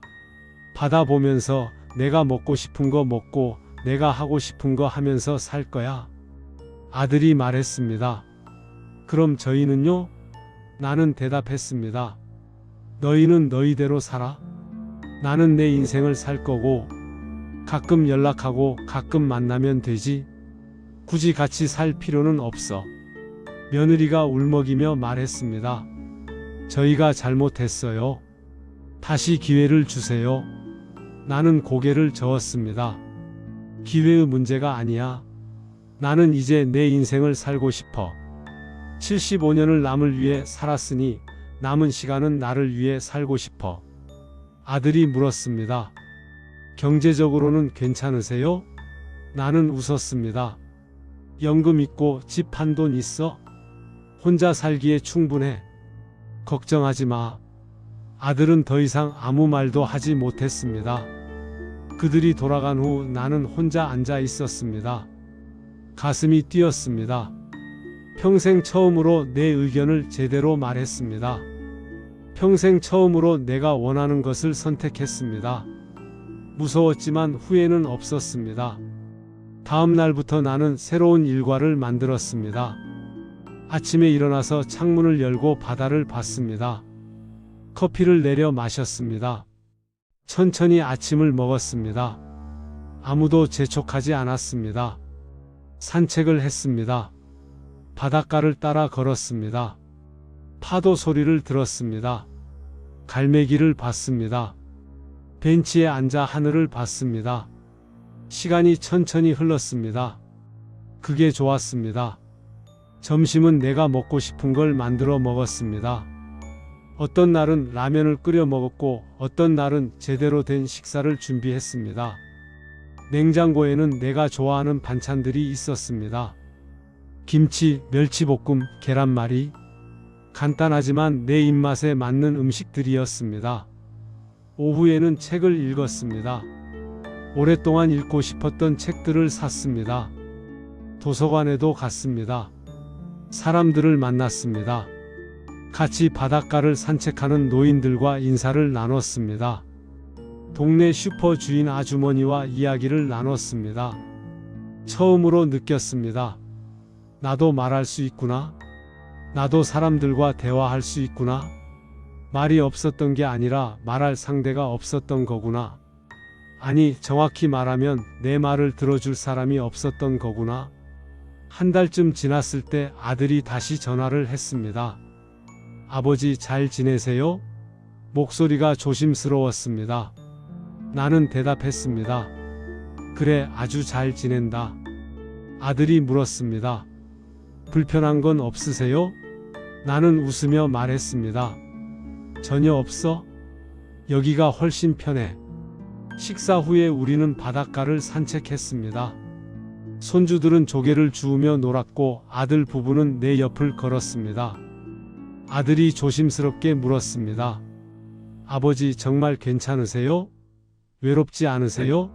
바다 보면서 내가 먹고 싶은 거 먹고 내가 하고 싶은 거 하면서 살 거야. 아들이 말했습니다. 그럼 저희는요? 나는 대답했습니다. 너희는 너희대로 살아. 나는 내 인생을 살 거고 가끔 연락하고 가끔 만나면 되지. 굳이 같이 살 필요는 없어. 며느리가 울먹이며 말했습니다. 저희가 잘못했어요. 다시 기회를 주세요. 나는 고개를 저었습니다. 기회의 문제가 아니야. 나는 이제 내 인생을 살고 싶어. 75년을 남을 위해 살았으니 남은 시간은 나를 위해 살고 싶어. 아들이 물었습니다. 경제적으로는 괜찮으세요? 나는 웃었습니다. 연금 있고 집 한 돈 있어? 혼자 살기에 충분해. 걱정하지 마. 아들은 더 이상 아무 말도 하지 못했습니다. 그들이 돌아간 후 나는 혼자 앉아 있었습니다. 가슴이 뛰었습니다. 평생 처음으로 내 의견을 제대로 말했습니다. 평생 처음으로 내가 원하는 것을 선택했습니다. 무서웠지만 후회는 없었습니다. 다음 날부터 나는 새로운 일과를 만들었습니다. 아침에 일어나서 창문을 열고 바다를 봤습니다. 커피를 내려 마셨습니다. 천천히 아침을 먹었습니다. 아무도 재촉하지 않았습니다. 산책을 했습니다. 바닷가를 따라 걸었습니다. 파도 소리를 들었습니다. 갈매기를 봤습니다. 벤치에 앉아 하늘을 봤습니다. 시간이 천천히 흘렀습니다. 그게 좋았습니다. 점심은 내가 먹고 싶은 걸 만들어 먹었습니다. 어떤 날은 라면을 끓여 먹었고 어떤 날은 제대로 된 식사를 준비했습니다. 냉장고에는 내가 좋아하는 반찬들이 있었습니다. 김치, 멸치볶음, 계란말이. 간단하지만 내 입맛에 맞는 음식들이었습니다. 오후에는 책을 읽었습니다. 오랫동안 읽고 싶었던 책들을 샀습니다. 도서관에도 갔습니다. 사람들을 만났습니다. 같이 바닷가를 산책하는 노인들과 인사를 나눴습니다. 동네 슈퍼 주인 아주머니와 이야기를 나눴습니다. 처음으로 느꼈습니다. 나도 말할 수 있구나. 나도 사람들과 대화할 수 있구나. 말이 없었던 게 아니라 말할 상대가 없었던 거구나. 아니, 정확히 말하면 내 말을 들어줄 사람이 없었던 거구나. 한 달쯤 지났을 때 아들이 다시 전화를 했습니다. 아버지, 잘 지내세요? 목소리가 조심스러웠습니다. 나는 대답했습니다. 그래, 아주 잘 지낸다. 아들이 물었습니다. 불편한 건 없으세요? 나는 웃으며 말했습니다. 전혀 없어? 여기가 훨씬 편해. 식사 후에 우리는 바닷가를 산책했습니다. 손주들은 조개를 주우며 놀았고 아들 부부는 내 옆을 걸었습니다. 아들이 조심스럽게 물었습니다. 아버지, 정말 괜찮으세요? 외롭지 않으세요?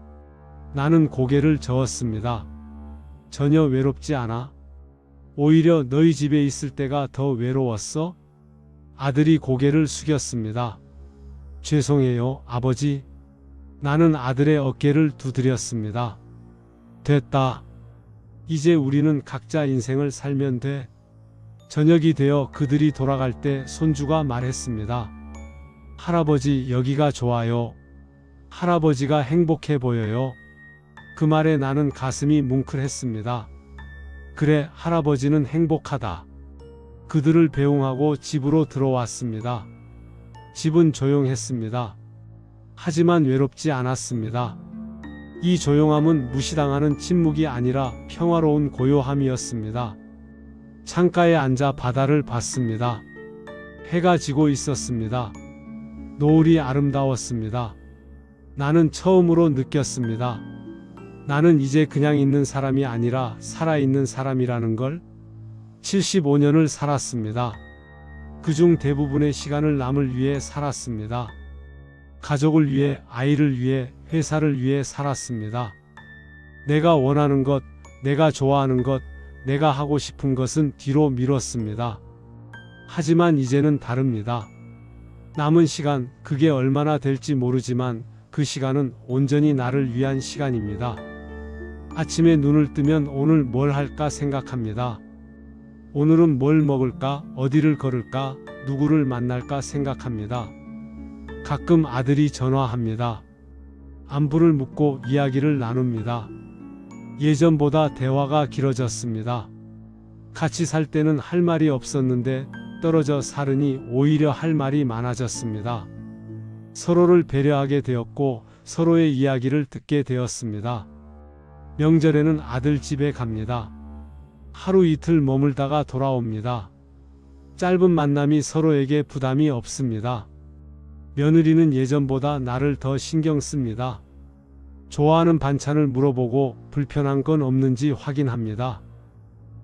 나는 고개를 저었습니다. 전혀 외롭지 않아. 오히려 너희 집에 있을 때가 더 외로웠어? 아들이 고개를 숙였습니다. 죄송해요, 아버지. 나는 아들의 어깨를 두드렸습니다. 됐다. 이제 우리는 각자 인생을 살면 돼. 저녁이 되어 그들이 돌아갈 때 손주가 말했습니다. 할아버지, 여기가 좋아요. 할아버지가 행복해 보여요. 그 말에 나는 가슴이 뭉클했습니다. 그래, 할아버지는 행복하다. 그들을 배웅하고 집으로 들어왔습니다. 집은 조용했습니다. 하지만 외롭지 않았습니다. 이 조용함은 무시당하는 침묵이 아니라 평화로운 고요함이었습니다. 창가에 앉아 바다를 봤습니다. 해가 지고 있었습니다. 노을이 아름다웠습니다. 나는 처음으로 느꼈습니다. 나는 이제 그냥 있는 사람이 아니라 살아있는 사람이라는 걸. 75년을 살았습니다. 그중 대부분의 시간을 남을 위해 살았습니다. 가족을 위해, 아이를 위해, 회사를 위해 살았습니다. 내가 원하는 것, 내가 좋아하는 것, 내가 하고 싶은 것은 뒤로 미뤘습니다. 하지만 이제는 다릅니다. 남은 시간, 그게 얼마나 될지 모르지만 그 시간은 온전히 나를 위한 시간입니다. 아침에 눈을 뜨면 오늘 뭘 할까 생각합니다. 오늘은 뭘 먹을까, 어디를 걸을까, 누구를 만날까 생각합니다. 가끔 아들이 전화합니다. 안부를 묻고 이야기를 나눕니다. 예전보다 대화가 길어졌습니다. 같이 살 때는 할 말이 없었는데 떨어져 살으니 오히려 할 말이 많아졌습니다. 서로를 배려하게 되었고 서로의 이야기를 듣게 되었습니다. 명절에는 아들 집에 갑니다. 하루 이틀 머물다가 돌아옵니다. 짧은 만남이 서로에게 부담이 없습니다. 며느리는 예전보다 나를 더 신경 씁니다. 좋아하는 반찬을 물어보고 불편한 건 없는지 확인합니다.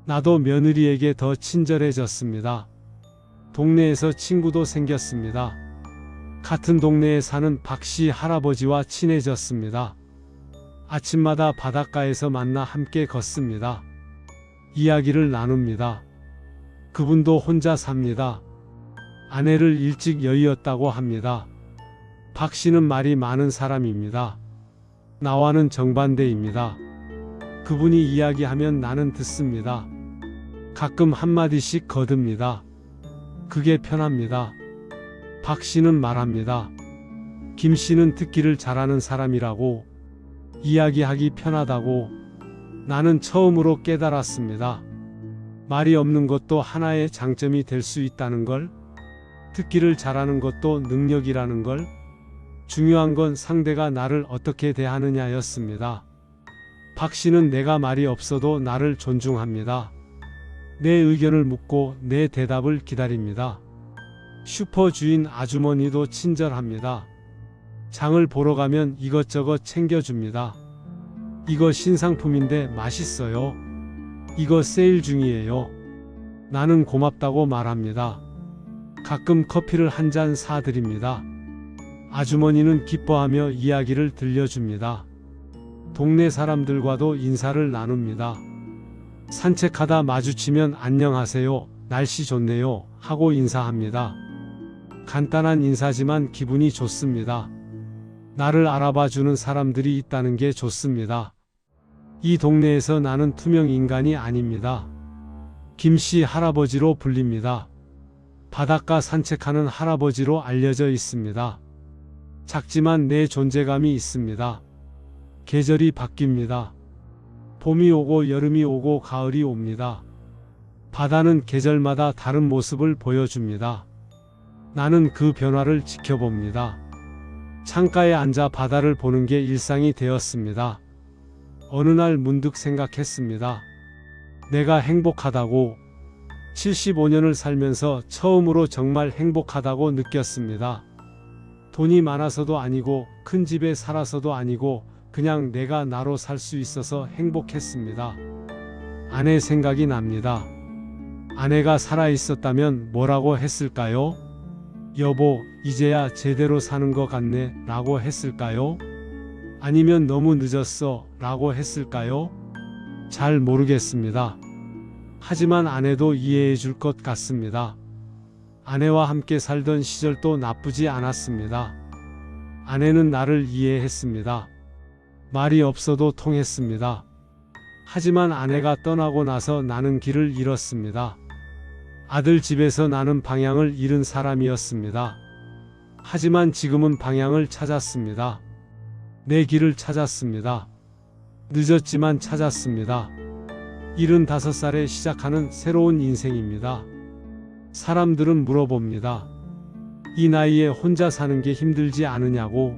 나도 며느리에게 더 친절해졌습니다. 동네에서 친구도 생겼습니다. 같은 동네에 사는 박씨 할아버지와 친해졌습니다. 아침마다 바닷가에서 만나 함께 걷습니다. 이야기를 나눕니다. 그분도 혼자 삽니다. 아내를 일찍 여의었다고 합니다. 박씨는 말이 많은 사람입니다. 나와는 정반대입니다. 그분이 이야기하면 나는 듣습니다. 가끔 한마디씩 거듭니다. 그게 편합니다. 박씨는 말합니다. 김씨는 듣기를 잘하는 사람이라고, 이야기하기 편하다고. 나는 처음으로 깨달았습니다. 말이 없는 것도 하나의 장점이 될 수 있다는 걸, 듣기를 잘하는 것도 능력이라는 걸. 중요한 건 상대가 나를 어떻게 대하느냐였습니다. 박씨는 내가 말이 없어도 나를 존중합니다. 내 의견을 묻고 내 대답을 기다립니다. 슈퍼 주인 아주머니도 친절합니다. 장을 보러 가면 이것저것 챙겨줍니다. 이거 신상품인데 맛있어요. 이거 세일 중이에요. 나는 고맙다고 말합니다. 가끔 커피를 한 잔 사드립니다. 아주머니는 기뻐하며 이야기를 들려줍니다. 동네 사람들과도 인사를 나눕니다. 산책하다 마주치면 안녕하세요, 날씨 좋네요 하고 인사합니다. 간단한 인사지만 기분이 좋습니다. 나를 알아봐주는 사람들이 있다는 게 좋습니다. 이 동네에서 나는 투명 인간이 아닙니다. 김씨 할아버지로 불립니다. 바닷가 산책하는 할아버지로 알려져 있습니다. 작지만 내 존재감이 있습니다. 계절이 바뀝니다. 봄이 오고 여름이 오고 가을이 옵니다. 바다는 계절마다 다른 모습을 보여줍니다. 나는 그 변화를 지켜봅니다. 창가에 앉아 바다를 보는 게 일상이 되었습니다. 어느 날 문득 생각했습니다. 내가 행복하다고. 75년을 살면서 처음으로 정말 행복하다고 느꼈습니다. 돈이 많아서도 아니고 큰 집에 살아서도 아니고 그냥 내가 나로 살 수 있어서 행복했습니다. 아내 생각이 납니다. 아내가 살아있었다면 뭐라고 했을까요? 여보, 이제야 제대로 사는 것 같네 라고 했을까요? 아니면 너무 늦었어 라고 했을까요? 잘 모르겠습니다. 하지만 아내도 이해해 줄 것 같습니다. 아내와 함께 살던 시절도 나쁘지 않았습니다. 아내는 나를 이해했습니다. 말이 없어도 통했습니다. 하지만 아내가 떠나고 나서 나는 길을 잃었습니다. 아들 집에서 나는 방향을 잃은 사람이었습니다. 하지만 지금은 방향을 찾았습니다. 내 길을 찾았습니다. 늦었지만 찾았습니다. 75살에 시작하는 새로운 인생입니다. 사람들은 물어봅니다. 이 나이에 혼자 사는 게 힘들지 않으냐고.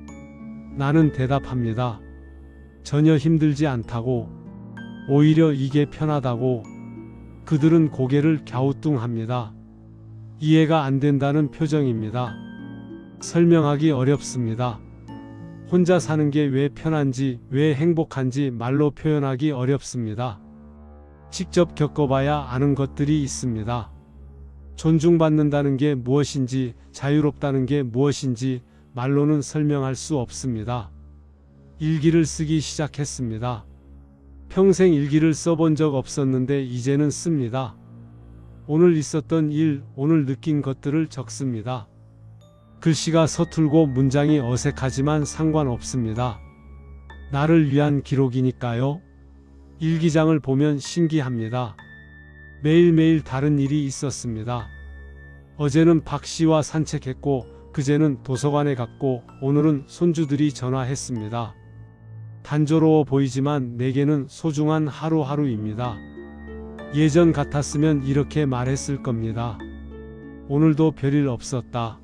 나는 대답합니다. 전혀 힘들지 않다고. 오히려 이게 편하다고. 그들은 고개를 갸우뚱합니다. 이해가 안 된다는 표정입니다. 설명하기 어렵습니다. 혼자 사는 게 왜 편한지, 왜 행복한지 말로 표현하기 어렵습니다. 직접 겪어봐야 아는 것들이 있습니다. 존중받는다는 게 무엇인지, 자유롭다는 게 무엇인지 말로는 설명할 수 없습니다. 일기를 쓰기 시작했습니다. 평생 일기를 써본 적 없었는데 이제는 씁니다. 오늘 있었던 일, 오늘 느낀 것들을 적습니다. 글씨가 서툴고 문장이 어색하지만 상관없습니다. 나를 위한 기록이니까요. 일기장을 보면 신기합니다. 매일매일 다른 일이 있었습니다. 어제는 박 씨와 산책했고, 그제는 도서관에 갔고, 오늘은 손주들이 전화했습니다. 단조로워 보이지만 내게는 소중한 하루하루입니다. 예전 같았으면 이렇게 말했을 겁니다. 오늘도 별일 없었다.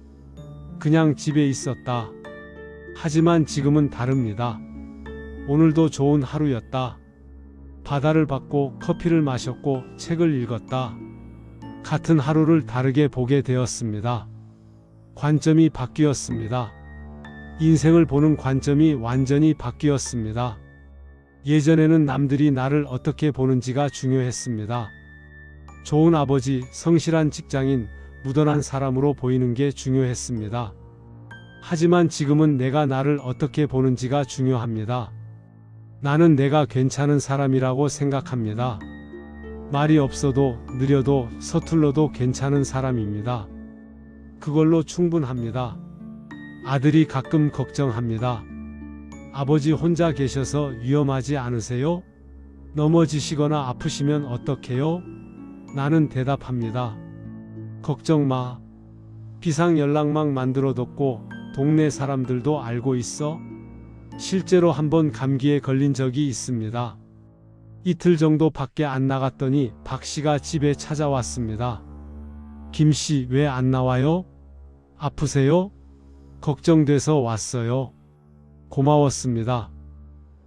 그냥 집에 있었다. 하지만 지금은 다릅니다. 오늘도 좋은 하루였다. 바다를 봤고 커피를 마셨고 책을 읽었다. 같은 하루를 다르게 보게 되었습니다. 관점이 바뀌었습니다. 인생을 보는 관점이 완전히 바뀌었습니다. 예전에는 남들이 나를 어떻게 보는지가 중요했습니다. 좋은 아버지, 성실한 직장인, 무던한 사람으로 보이는 게 중요했습니다. 하지만 지금은 내가 나를 어떻게 보는지가 중요합니다. 나는 내가 괜찮은 사람이라고 생각합니다. 말이 없어도, 느려도, 서툴러도 괜찮은 사람입니다. 그걸로 충분합니다. 아들이 가끔 걱정합니다. 아버지 혼자 계셔서 위험하지 않으세요? 넘어지시거나 아프시면 어떡해요? 나는 대답합니다. 걱정 마. 비상연락망 만들어뒀고 동네 사람들도 알고 있어. 실제로 한번 감기에 걸린 적이 있습니다. 이틀 정도 밖에 안 나갔더니 박 씨가 집에 찾아왔습니다. 김 씨 왜 안 나와요? 아프세요? 걱정돼서 왔어요. 고마웠습니다.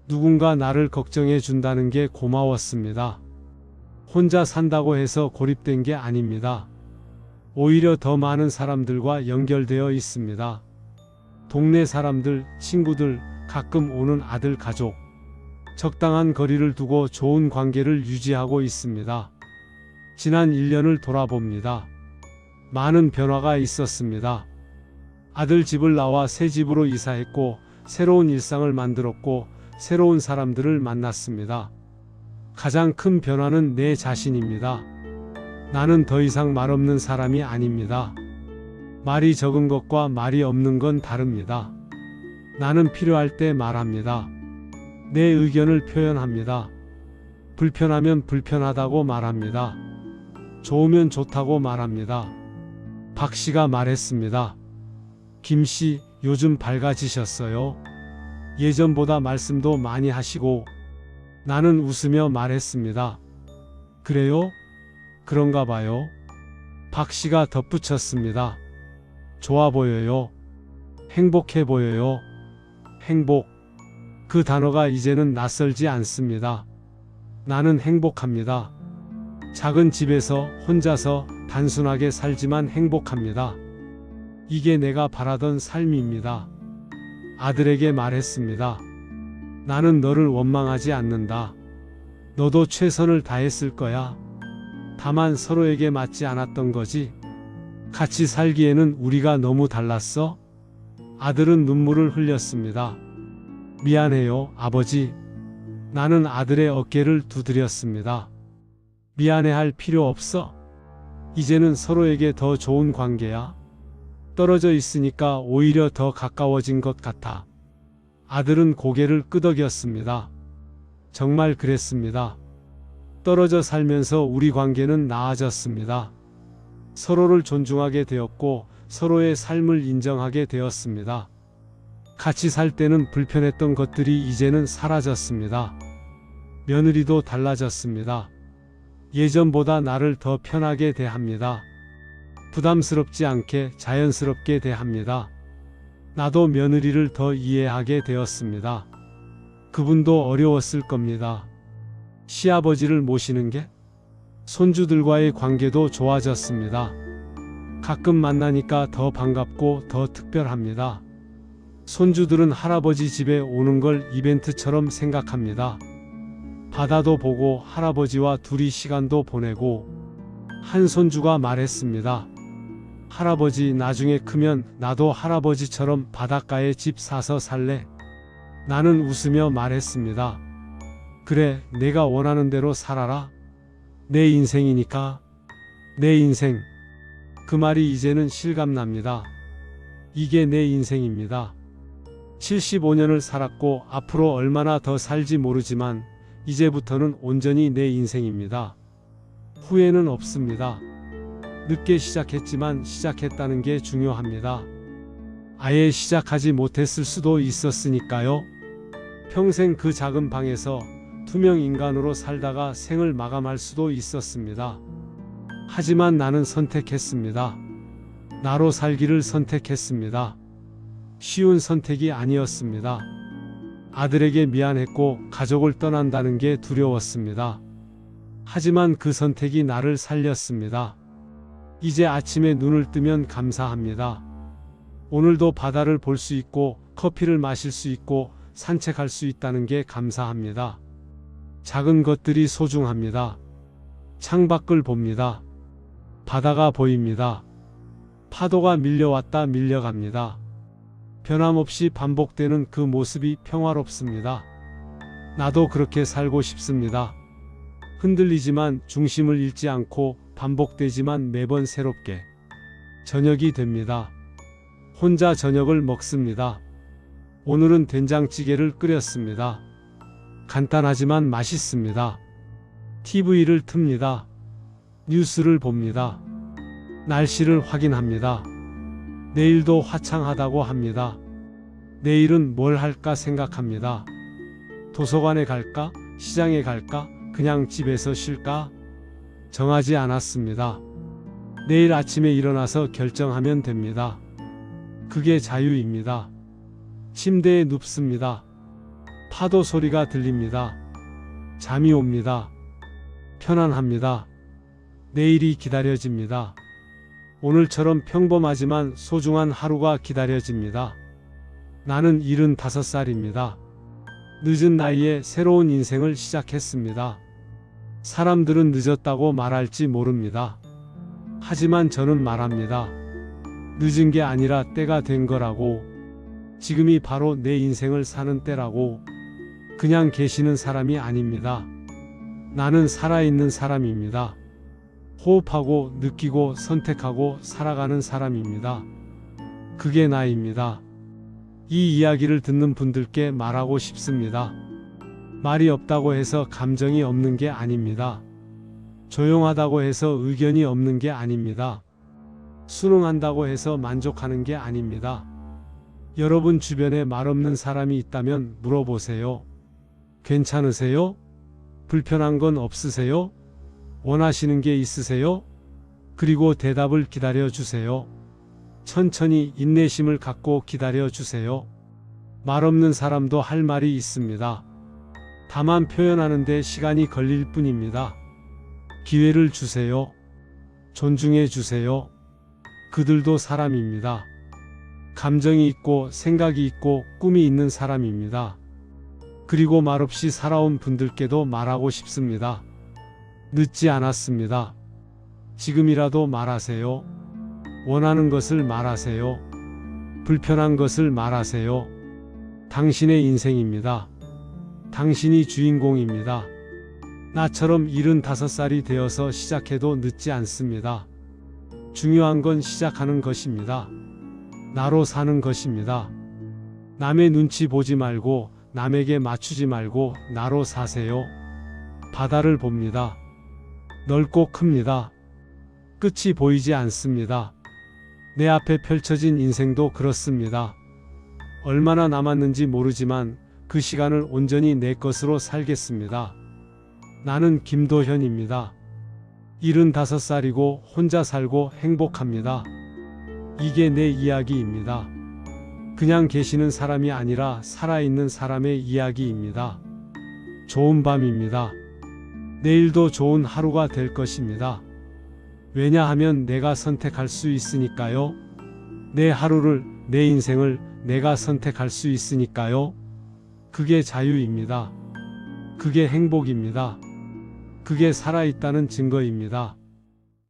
누군가 나를 걱정해 준다는 게 고마웠습니다. 혼자 산다고 해서 고립된 게 아닙니다. 오히려 더 많은 사람들과 연결되어 있습니다. 동네 사람들, 친구들, 가끔 오는 아들 가족. 적당한 거리를 두고 좋은 관계를 유지하고 있습니다. 지난 1년을 돌아봅니다. 많은 변화가 있었습니다. 아들 집을 나와 새 집으로 이사했고 새로운 일상을 만들었고 새로운 사람들을 만났습니다. 가장 큰 변화는 내 자신입니다. 나는 더 이상 말 없는 사람이 아닙니다. 말이 적은 것과 말이 없는 건 다릅니다. 나는 필요할 때 말합니다. 내 의견을 표현합니다. 불편하면 불편하다고 말합니다. 좋으면 좋다고 말합니다. 박 씨가 말했습니다. 김 씨, 요즘 밝아지셨어요. 예전보다 말씀도 많이 하시고. 나는 웃으며 말했습니다. 그래요? 그런가 봐요. 박 씨가 덧붙였습니다. 좋아 보여요. 행복해 보여요. 행복. 그 단어가 이제는 낯설지 않습니다. 나는 행복합니다. 작은 집에서 혼자서 단순하게 살지만 행복합니다. 이게 내가 바라던 삶입니다. 아들에게 말했습니다. 나는 너를 원망하지 않는다. 너도 최선을 다했을 거야. 다만 서로에게 맞지 않았던 거지. 같이 살기에는 우리가 너무 달랐어. 아들은 눈물을 흘렸습니다. 미안해요, 아버지. 나는 아들의 어깨를 두드렸습니다. 미안해할 필요 없어. 이제는 서로에게 더 좋은 관계야. 떨어져 있으니까 오히려 더 가까워진 것 같아. 아들은 고개를 끄덕였습니다. 정말 그랬습니다. 떨어져 살면서 우리 관계는 나아졌습니다. 서로를 존중하게 되었고 서로의 삶을 인정하게 되었습니다. 같이 살 때는 불편했던 것들이 이제는 사라졌습니다. 며느리도 달라졌습니다. 예전보다 나를 더 편하게 대합니다. 부담스럽지 않게 자연스럽게 대합니다. 나도 며느리를 더 이해하게 되었습니다. 그분도 어려웠을 겁니다. 시아버지를 모시는 게 손주들과의 관계도 좋아졌습니다. 가끔 만나니까 더 반갑고 더 특별합니다. 손주들은 할아버지 집에 오는 걸 이벤트처럼 생각합니다. 바다도 보고 할아버지와 둘이 시간도 보내고, 한 손주가 말했습니다. 할아버지, 나중에 크면 나도 할아버지처럼 바닷가에 집 사서 살래. 나는 웃으며 말했습니다. 그래, 내가 원하는 대로 살아라. 내 인생이니까. 내 인생. 그 말이 이제는 실감납니다. 이게 내 인생입니다. 75년을 살았고 앞으로 얼마나 더 살지 모르지만 이제부터는 온전히 내 인생입니다. 후회는 없습니다. 늦게 시작했지만 시작했다는 게 중요합니다. 아예 시작하지 못했을 수도 있었으니까요. 평생 그 작은 방에서 투명 인간으로 살다가 생을 마감할 수도 있었습니다. 하지만 나는 선택했습니다. 나로 살기를 선택했습니다. 쉬운 선택이 아니었습니다. 아들에게 미안했고 가족을 떠난다는 게 두려웠습니다. 하지만 그 선택이 나를 살렸습니다. 이제 아침에 눈을 뜨면 감사합니다. 오늘도 바다를 볼 수 있고 커피를 마실 수 있고 산책할 수 있다는 게 감사합니다. 작은 것들이 소중합니다. 창밖을 봅니다. 바다가 보입니다. 파도가 밀려왔다 밀려갑니다. 변함없이 반복되는 그 모습이 평화롭습니다. 나도 그렇게 살고 싶습니다. 흔들리지만 중심을 잃지 않고 반복되지만 매번 새롭게. 저녁이 됩니다. 혼자 저녁을 먹습니다. 오늘은 된장찌개를 끓였습니다. 간단하지만 맛있습니다. TV를 틉니다. 뉴스를 봅니다. 날씨를 확인합니다. 내일도 화창하다고 합니다. 내일은 뭘 할까 생각합니다. 도서관에 갈까? 시장에 갈까? 그냥 집에서 쉴까? 정하지 않았습니다. 내일 아침에 일어나서 결정하면 됩니다. 그게 자유입니다. 침대에 눕습니다. 파도 소리가 들립니다. 잠이 옵니다. 편안합니다. 내일이 기다려집니다. 오늘처럼 평범하지만 소중한 하루가 기다려집니다. 나는 75살입니다. 늦은 나이에 새로운 인생을 시작했습니다. 사람들은 늦었다고 말할지 모릅니다. 하지만 저는 말합니다. 늦은 게 아니라 때가 된 거라고. 지금이 바로 내 인생을 사는 때라고. 그냥 계시는 사람이 아닙니다. 나는 살아있는 사람입니다. 호흡하고 느끼고 선택하고 살아가는 사람입니다. 그게 나입니다. 이 이야기를 듣는 분들께 말하고 싶습니다. 말이 없다고 해서 감정이 없는 게 아닙니다. 조용하다고 해서 의견이 없는 게 아닙니다. 순응한다고 해서 만족하는 게 아닙니다. 여러분 주변에 말 없는 사람이 있다면 물어보세요. 괜찮으세요? 불편한 건 없으세요? 원하시는 게 있으세요? 그리고 대답을 기다려 주세요. 천천히 인내심을 갖고 기다려 주세요. 말 없는 사람도 할 말이 있습니다. 다만 표현하는 데 시간이 걸릴 뿐입니다. 기회를 주세요. 존중해 주세요. 그들도 사람입니다. 감정이 있고 생각이 있고 꿈이 있는 사람입니다. 그리고 말없이 살아온 분들께도 말하고 싶습니다. 늦지 않았습니다. 지금이라도 말하세요. 원하는 것을 말하세요. 불편한 것을 말하세요. 당신의 인생입니다. 당신이 주인공입니다. 나처럼 75살이 되어서 시작해도 늦지 않습니다. 중요한 건 시작하는 것입니다. 나로 사는 것입니다. 남의 눈치 보지 말고 남에게 맞추지 말고 나로 사세요. 바다를 봅니다. 넓고 큽니다. 끝이 보이지 않습니다. 내 앞에 펼쳐진 인생도 그렇습니다. 얼마나 남았는지 모르지만 그 시간을 온전히 내 것으로 살겠습니다. 나는 김도현입니다. 75살이고 혼자 살고 행복합니다. 이게 내 이야기입니다. 그냥 계시는 사람이 아니라 살아있는 사람의 이야기입니다. 좋은 밤입니다. 내일도 좋은 하루가 될 것입니다. 왜냐하면 내가 선택할 수 있으니까요. 내 하루를, 내 인생을 내가 선택할 수 있으니까요. 그게 자유입니다. 그게 행복입니다. 그게 살아있다는 증거입니다.